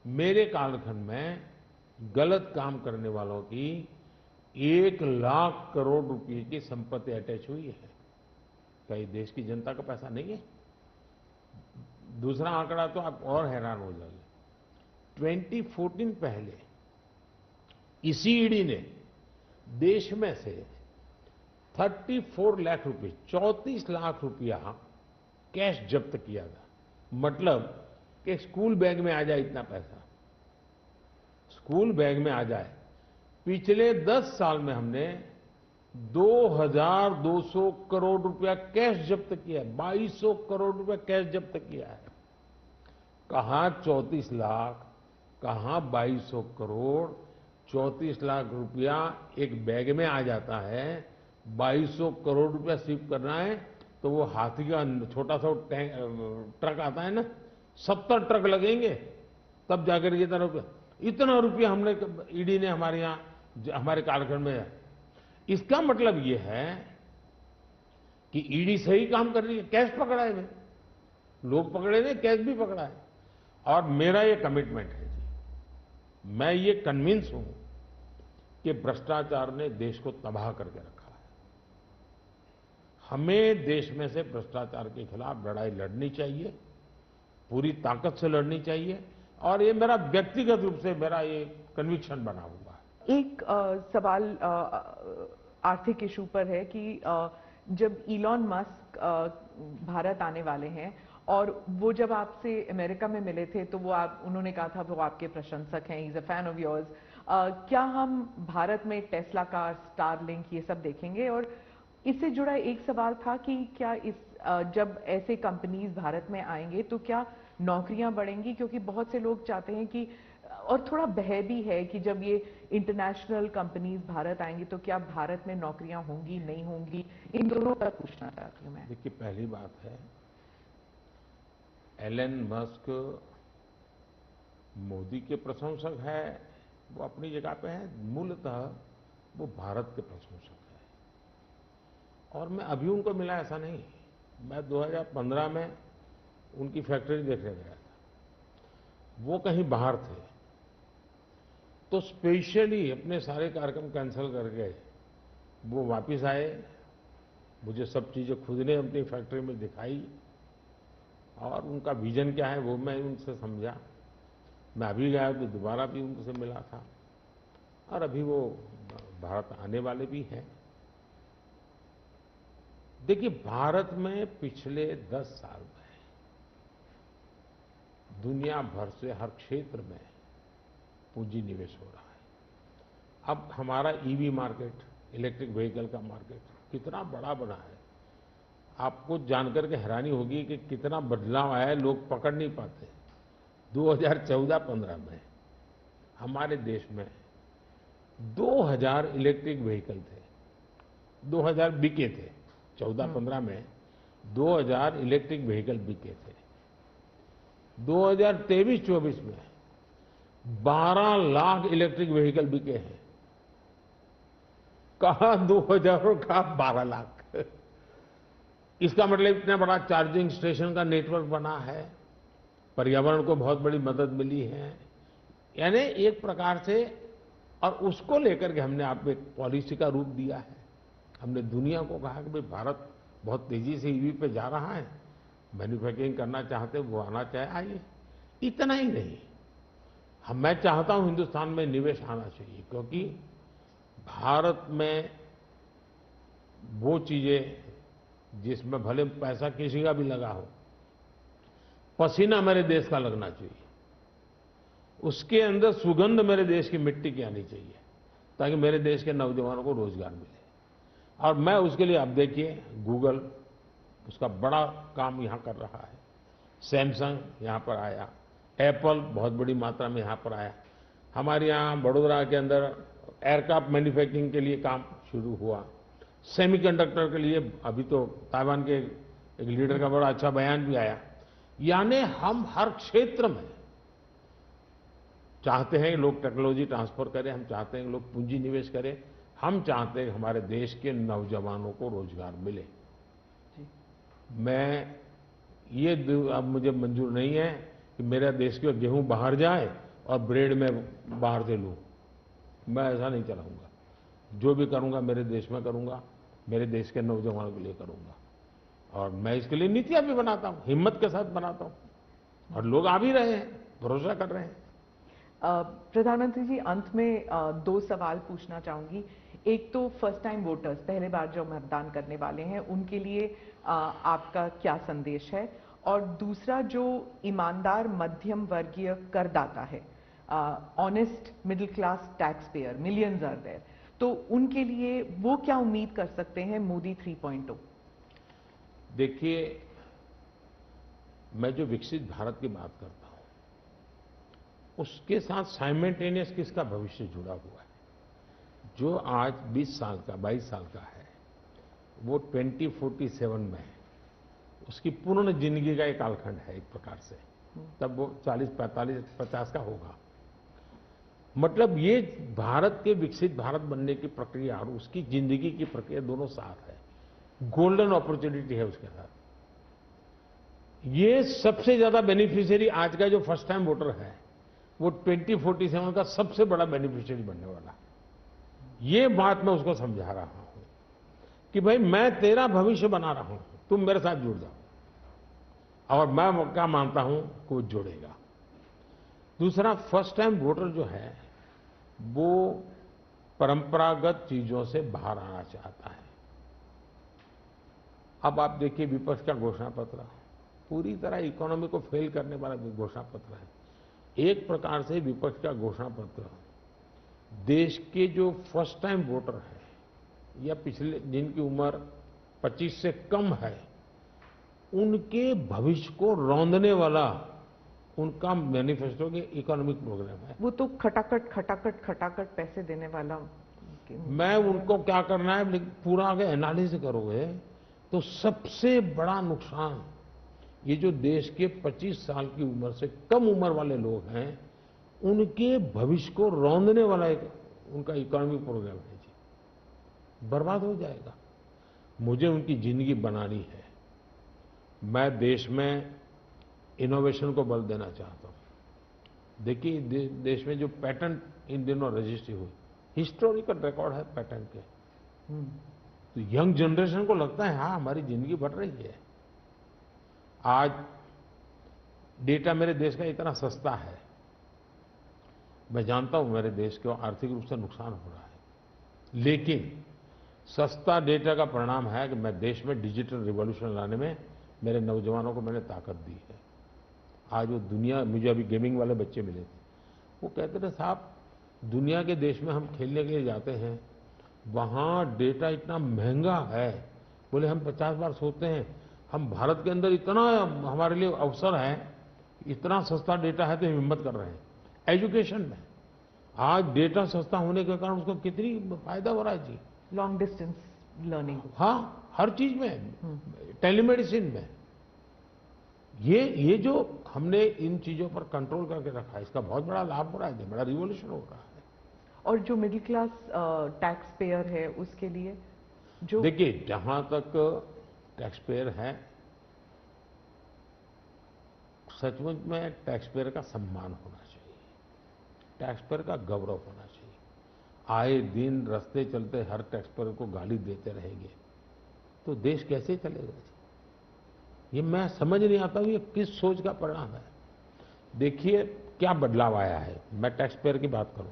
मेरे कालखंड में गलत काम करने वालों की 1 लाख करोड़ रुपए की संपत्ति अटैच हुई है। क्या ये देश की जनता का पैसा नहीं है? दूसरा आंकड़ा तो आप और हैरान हो जाओगे। 2014 पहले इसी ईडी ने देश में से 34 लाख रुपए, 34 लाख रुपया कैश जब्त किया था। मतलब कि स्कूल बैग में आ जाए इतना पैसा, स्कूल बैग में आ जाए। पिछले 10 साल में हमने 2,200 करोड़ रुपया कैश जब्त किया है। 2,200 करोड़ रुपया कैश जब्त किया है। कहां 34 लाख, कहां 2,200 करोड़? 34 लाख रुपया एक बैग में आ जाता है। 2,200 करोड़ रुपया सीव करना है तो वो हाथी का छोटा सा ट्रक आता है ना, 70 ट्रक लगेंगे तब जाकर इतना रुपया हमने, ईडी ने हमारे यहां हमारे कालखंड में। इसका मतलब ये है कि ईडी सही काम कर रही है। कैश पकड़ा है, लोग पकड़े नहीं, कैश भी पकड़ा है। और मेरा ये कमिटमेंट है जी, मैं ये कन्विंस हूं कि भ्रष्टाचार ने देश को तबाह करके रखा है। हमें देश में से भ्रष्टाचार के खिलाफ लड़ाई लड़नी चाहिए, पूरी ताकत से लड़नी चाहिए। और ये मेरा व्यक्तिगत रूप से मेरा ये कन्विक्शन बना हुआ है। एक सवाल आर्थिक इशू पर है कि जब इलॉन मस्क भारत आने वाले हैं और वो जब आपसे अमेरिका में मिले थे तो उन्होंने कहा था वो आपके प्रशंसक हैं, he is a fan of yours. क्या हम भारत में टेस्ला कार, स्टारलिंक ये सब देखेंगे? और इससे जुड़ा एक सवाल था कि क्या जब ऐसे कंपनीज भारत में आएंगे तो क्या नौकरियां बढ़ेंगी? क्योंकि बहुत से लोग चाहते हैं कि, और थोड़ा भय भी है कि जब ये इंटरनेशनल कंपनीज भारत आएंगी तो क्या भारत में नौकरियां होंगी, नहीं होंगी? इन दोनों का पूछना चाहती हूँ मैं। देखिए, पहली बात है, एलन मस्क मोदी के प्रशंसक है, वो अपनी जगह पे है। मूलतः वो भारत के प्रशंसक है। और मैं अभी उनको मिला ऐसा नहीं, मैं 2015 में उनकी फैक्ट्री देखने गया था। वो कहीं बाहर थे, तो स्पेशली अपने सारे कार्यक्रम कैंसिल करके वो वापस आए। मुझे सब चीजें खुद ने अपनी फैक्ट्री में दिखाई और उनका विजन क्या है वो मैं उनसे समझा। मैं अभी गया तो दोबारा भी उनसे मिला था और अभी वो भारत आने वाले भी हैं। देखिए, भारत में पिछले 10 साल में दुनिया भर से हर क्षेत्र में पूंजी निवेश हो रहा है। अब हमारा ईवी मार्केट, इलेक्ट्रिक व्हीकल का मार्केट कितना बड़ा बना है, आपको जानकर के हैरानी होगी कि कितना बदलाव आया है, लोग पकड़ नहीं पाते। 2014-15 में हमारे देश में 2000 इलेक्ट्रिक व्हीकल थे, 2000 बिके थे। 14-15 में 2000 इलेक्ट्रिक व्हीकल बिके थे। 2023-24 में 12 लाख इलेक्ट्रिक व्हीकल बिके हैं। कहा 2000 और कहा 12 लाख। इसका मतलब इतना बड़ा चार्जिंग स्टेशन का नेटवर्क बना है, पर्यावरण को बहुत बड़ी मदद मिली है। यानी एक प्रकार से, और उसको लेकर के हमने आप एक पॉलिसी का रूप दिया है। हमने दुनिया को कहा कि भाई भारत बहुत तेजी से ईवी पे जा रहा है, मैन्युफैक्चरिंग करना चाहते वो आना चाहे आइए। इतना ही नहीं, मैं चाहता हूं हिंदुस्तान में निवेश आना चाहिए, क्योंकि भारत में वो चीजें जिसमें भले पैसा किसी का भी लगा हो, पसीना मेरे देश का लगना चाहिए, उसके अंदर सुगंध मेरे देश की मिट्टी की आनी चाहिए, ताकि मेरे देश के नौजवानों को रोजगार मिले। और मैं उसके लिए, अब देखिए, गूगल उसका बड़ा काम यहां कर रहा है, सैमसंग यहां पर आया, एप्पल बहुत बड़ी मात्रा में यहां पर आया। हमारे यहां बड़ोदरा के अंदर एयरक्राफ्ट मैन्युफैक्चरिंग के लिए काम शुरू हुआ। सेमीकंडक्टर के लिए अभी तो ताइवान के एक लीडर का बड़ा अच्छा बयान भी आया। यानी हम हर क्षेत्र में चाहते हैं कि लोग टेक्नोलॉजी ट्रांसफर करें, हम चाहते हैं कि लोग पूंजी निवेश करें, हम चाहते हैं कि हमारे देश के नौजवानों को रोजगार मिले। मैं ये अब मुझे मंजूर नहीं है कि मेरा देश के गेहूं बाहर जाए और ब्रेड में बाहर से लूं। मैं ऐसा नहीं चलाऊंगा। जो भी करूंगा मेरे देश में करूंगा, मेरे देश के नौजवानों के लिए करूंगा। और मैं इसके लिए नीतियां भी बनाता हूं, हिम्मत के साथ बनाता हूं, और लोग आ भी रहे हैं, भरोसा कर रहे हैं। प्रधानमंत्री जी, अंत में 2 सवाल पूछना चाहूंगी। एक तो फर्स्ट टाइम वोटर्स, पहले बार जो मतदान करने वाले हैं, उनके लिए आपका क्या संदेश है? और दूसरा, जो ईमानदार मध्यम वर्गीय करदाता है, honest middle class taxpayer, millions are there, तो उनके लिए वो क्या उम्मीद कर सकते हैं मोदी 3.0? देखिए, मैं जो विकसित भारत की बात करता हूं, उसके साथ साइमल्टेनियस किसका भविष्य जुड़ा हुआ है? जो आज 20 साल का, 22 साल का है, वो 2047 में है, उसकी पूर्ण जिंदगी का एक कालखंड है एक प्रकार से। तब वो 40, 45, 50 का होगा। मतलब ये भारत के विकसित भारत बनने की प्रक्रिया और उसकी जिंदगी की प्रक्रिया दोनों साथ है। गोल्डन अपॉर्चुनिटी है उसके साथ। ये सबसे ज्यादा बेनिफिशियरी आज का जो फर्स्ट टाइम वोटर है, वो 2047 का सबसे बड़ा बेनिफिशियरी बनने वाला। ये बात मैं उसको समझा रहा हूं कि भाई मैं तेरा भविष्य बना रहा हूं, तुम मेरे साथ जुड़ जाओ। और मैं क्या मानता हूं कि वो जुड़ेगा। दूसरा, फर्स्ट टाइम वोटर जो है वो परंपरागत चीजों से बाहर आना चाहता है। अब आप देखिए विपक्ष का घोषणा पत्र पूरी तरह इकोनॉमी को फेल करने वाला घोषणा पत्र है। एक प्रकार से विपक्ष का घोषणा पत्र देश के जो फर्स्ट टाइम वोटर हैं या पिछले जिनकी उम्र 25 से कम है, उनके भविष्य को रौंदने वाला उनका मैनिफेस्टो के इकोनॉमिक प्रोग्राम है। वो तो खटाखट खटाखट खटाखट पैसे देने वाला। मैं उनको क्या करना है, लेकिन पूरा अगर एनालिसिस करोगे तो सबसे बड़ा नुकसान ये जो देश के 25 साल की उम्र से कम उम्र वाले लोग हैं, उनके भविष्य को रौंदने वाला एक उनका इकोनॉमिक प्रोग्राम है जी। बर्बाद हो जाएगा। मुझे उनकी जिंदगी बनानी है। मैं देश में इनोवेशन को बल देना चाहता हूं। देखिए देश में जो पैटेंट इन दिनों रजिस्ट्री हुई, हिस्टोरिकल रिकॉर्ड है पैटेंट के। तो यंग जनरेशन को लगता है हाँ हमारी जिंदगी बढ़ रही है। आज डेटा मेरे देश का इतना सस्ता है। मैं जानता हूं मेरे देश को आर्थिक रूप से नुकसान हो रहा है, लेकिन सस्ता डेटा का परिणाम है कि मैं देश में डिजिटल रिवॉल्यूशन लाने में मेरे नौजवानों को मैंने ताकत दी है। आज वो दुनिया, मुझे अभी गेमिंग वाले बच्चे मिले थे, वो कहते थे साहब दुनिया के देश में हम खेलने के लिए जाते हैं, वहाँ डेटा इतना महंगा है। बोले हम 50 बार सोचते हैं, हम भारत के अंदर इतना हमारे लिए अवसर है, इतना सस्ता डेटा है तो हम हिम्मत कर रहे हैं। एजुकेशन में आज डेटा सस्ता होने के कारण उसको कितनी फायदा हो रहा है जी। लॉन्ग डिस्टेंस लर्निंग, हाँ हर चीज में, टेलीमेडिसिन में। ये जो हमने इन चीजों पर कंट्रोल करके रखा है, इसका बहुत बड़ा लाभ हो रहा है, बड़ा रिवॉल्यूशन हो रहा है। और जो मिडिल क्लास टैक्स पेयर है उसके लिए जो देखिए जहां तक टैक्स पेयर है, सचमुच में टैक्स पेयर का सम्मान होना चाहिए, टैक्स पेयर का गौरव होना चाहिए। आए दिन रास्ते चलते हर टैक्स पेयर को गाली देते रहेंगे तो देश कैसे चलेगा? ये मैं समझ नहीं आता हूं ये किस सोच का परिणाम है। देखिए क्या बदलाव आया है। मैं टैक्स पेयर की बात करूं,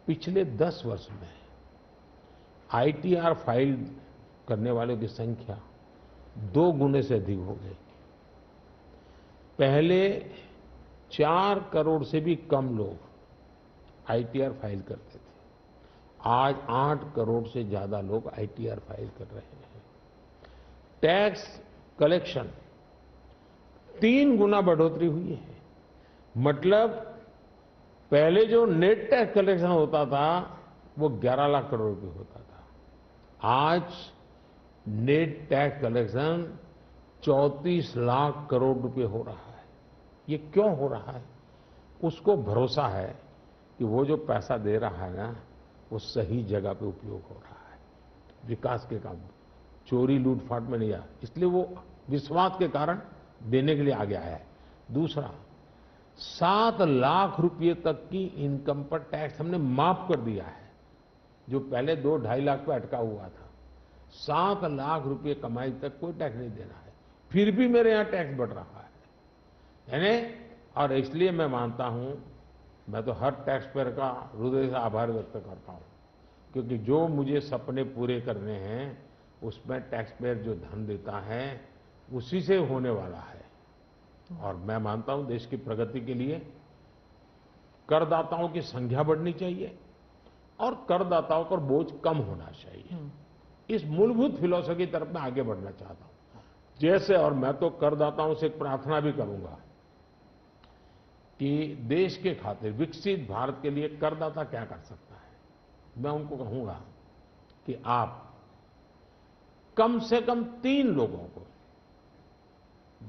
पिछले 10 वर्ष में आईटीआर फाइल करने वालों की संख्या 2 गुने से अधिक हो गई। पहले 4 करोड़ से भी कम लोग आईटीआर फाइल करते थे, आज 8 करोड़ से ज्यादा लोग आईटीआर फाइल कर रहे हैं। टैक्स कलेक्शन 3 गुना बढ़ोतरी हुई है। मतलब पहले जो नेट टैक्स कलेक्शन होता था वो 11 लाख करोड़ रुपए होता था, आज net tax collection 34 lakh crore रुपए हो रहा है। ये क्यों हो रहा है? उसको भरोसा है कि वो जो पैसा दे रहा है ना, वो सही जगह पे उपयोग हो रहा है, विकास के काम, चोरी लूटफाट में नहीं आया, इसलिए वो विश्वास के कारण देने के लिए आगे आया है। दूसरा, 7 लाख रुपए तक की इनकम पर टैक्स हमने माफ कर दिया है, जो पहले 2-2.5 लाख पे अटका हुआ था। 7 लाख रुपए कमाई तक कोई टैक्स नहीं देना है, फिर भी मेरे यहां टैक्स बढ़ रहा है। यानी, और इसलिए मैं मानता हूं, मैं तो हर टैक्स पेयर का हृदय से आभार व्यक्त करता हूं, क्योंकि जो मुझे सपने पूरे करने हैं उसमें टैक्स पेयर जो धन देता है उसी से होने वाला है। और मैं मानता हूं देश की प्रगति के लिए करदाताओं की संख्या बढ़नी चाहिए और करदाताओं पर बोझ कम होना चाहिए। इस मूलभूत फिलॉसफी की तरफ मैं आगे बढ़ना चाहता हूं। जैसे, और मैं तो करदाताओं से एक प्रार्थना भी करूंगा कि देश के खातिर, विकसित भारत के लिए करदाता क्या कर सकता है। मैं उनको कहूंगा कि आप कम से कम 3 लोगों को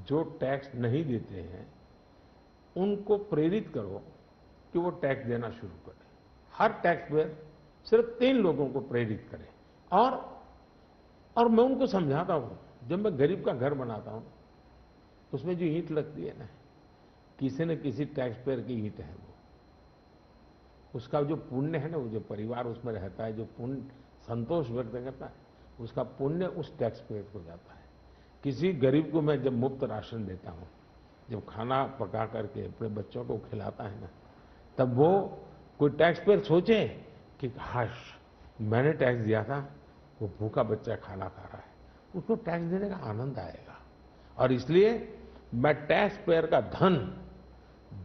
जो टैक्स नहीं देते हैं उनको प्रेरित करो कि वो टैक्स देना शुरू करें। हर टैक्स पेयर सिर्फ 3 लोगों को प्रेरित करें। और मैं उनको समझाता हूं, जब मैं गरीब का घर बनाता हूं उसमें जो ईंट लगती है ना, किसी न किसी टैक्स पेयर की ईंट है वो, उसका जो पुण्य है ना, वो जो परिवार उसमें रहता है, जो पुण्य संतोष व्यक्त करता है, उसका पुण्य उस टैक्स पेयर को जाता है। किसी गरीब को मैं जब मुफ्त राशन देता हूं, जब खाना पका करके अपने बच्चों को खिलाता है ना, तब वो कोई टैक्स पेयर सोचे कि काश मैंने टैक्स दिया था, वो भूखा बच्चा खाना खा रहा है, उसको टैक्स देने का आनंद आएगा। और इसलिए मैं टैक्स पेयर का धन,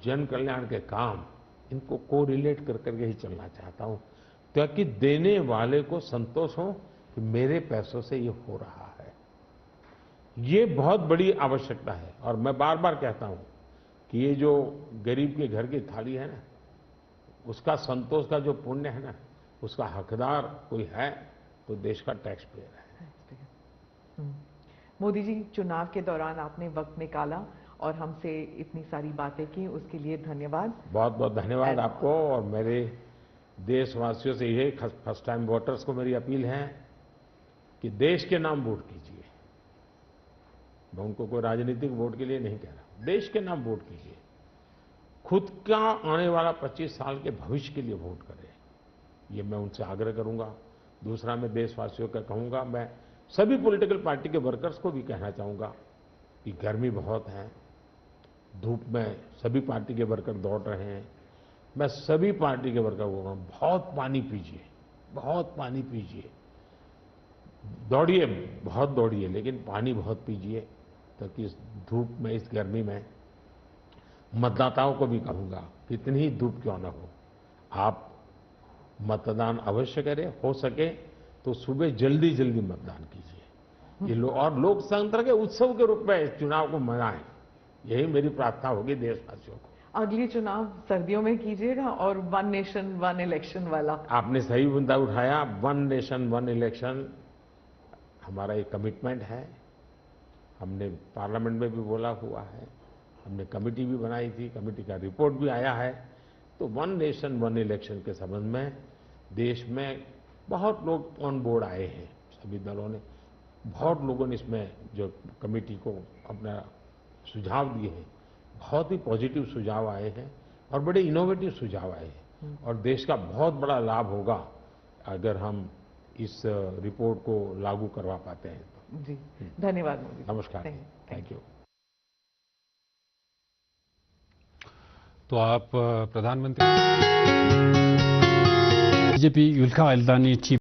जन कल्याण के काम, इनको कोरिलेट कर करके ही चलना चाहता हूं, ताकि देने वाले को संतोष हो कि मेरे पैसों से ये हो रहा है। ये बहुत बड़ी आवश्यकता है। और मैं बार बार कहता हूं कि ये जो गरीब के घर की थाली है ना, उसका संतोष का जो पुण्य है ना, उसका हकदार कोई है तो देश का टैक्स पेयर है। मोदी जी, चुनाव के दौरान आपने वक्त निकाला और हमसे इतनी सारी बातें की, उसके लिए धन्यवाद। बहुत बहुत धन्यवाद आपको। और मेरे देशवासियों से यही फर्स्ट टाइम वोटर्स को मेरी अपील है कि देश के नाम वोट कीजिए। मैं उनको कोई राजनीतिक वोट के लिए नहीं कह रहा, देश के नाम वोट कीजिए। खुद का आने वाला 25 साल के भविष्य के लिए वोट करें, ये मैं उनसे आग्रह करूंगा। दूसरा, मैं देशवासियों का कहूंगा, मैं सभी पॉलिटिकल पार्टी के वर्कर्स को भी कहना चाहूंगा कि गर्मी बहुत है, धूप में सभी पार्टी के वर्कर दौड़ रहे हैं। मैं सभी पार्टी के वर्कर को कहूंगा, बहुत पानी पीजिए, बहुत पानी पीजिए, दौड़िए, बहुत दौड़िए, लेकिन पानी बहुत पीजिए, ताकि इस धूप में, इस गर्मी में मतदाताओं को भी कहूंगा कि इतनी ही धूप क्यों ना हो, आप मतदान अवश्य करें। हो सके तो सुबह जल्दी जल्दी मतदान कीजिए। ये और लोकतंत्र के उत्सव के रूप में चुनाव को मनाएं, यही मेरी प्रार्थना होगी देशवासियों को। अगली चुनाव सर्दियों में कीजिएगा और वन नेशन वन इलेक्शन वाला। आपने सही मुद्दा उठाया। वन नेशन वन इलेक्शन हमारा एक कमिटमेंट है। हमने पार्लियामेंट में भी बोला हुआ है, हमने कमेटी भी बनाई थी, कमेटी का रिपोर्ट भी आया है। तो वन नेशन वन इलेक्शन के संबंध में देश में बहुत लोग ऑन बोर्ड आए हैं, सभी दलों ने, बहुत लोगों ने इसमें जो कमेटी को अपना सुझाव दिए हैं, बहुत ही पॉजिटिव सुझाव आए हैं और बड़े इनोवेटिव सुझाव आए हैं। और देश का बहुत बड़ा लाभ होगा अगर हम इस रिपोर्ट को लागू करवा पाते हैं तो। जी, धन्यवाद मोदी। नमस्कार, थैंक यू। तो आप प्रधानमंत्री बीजेपी युल्का अल्दानी चीफ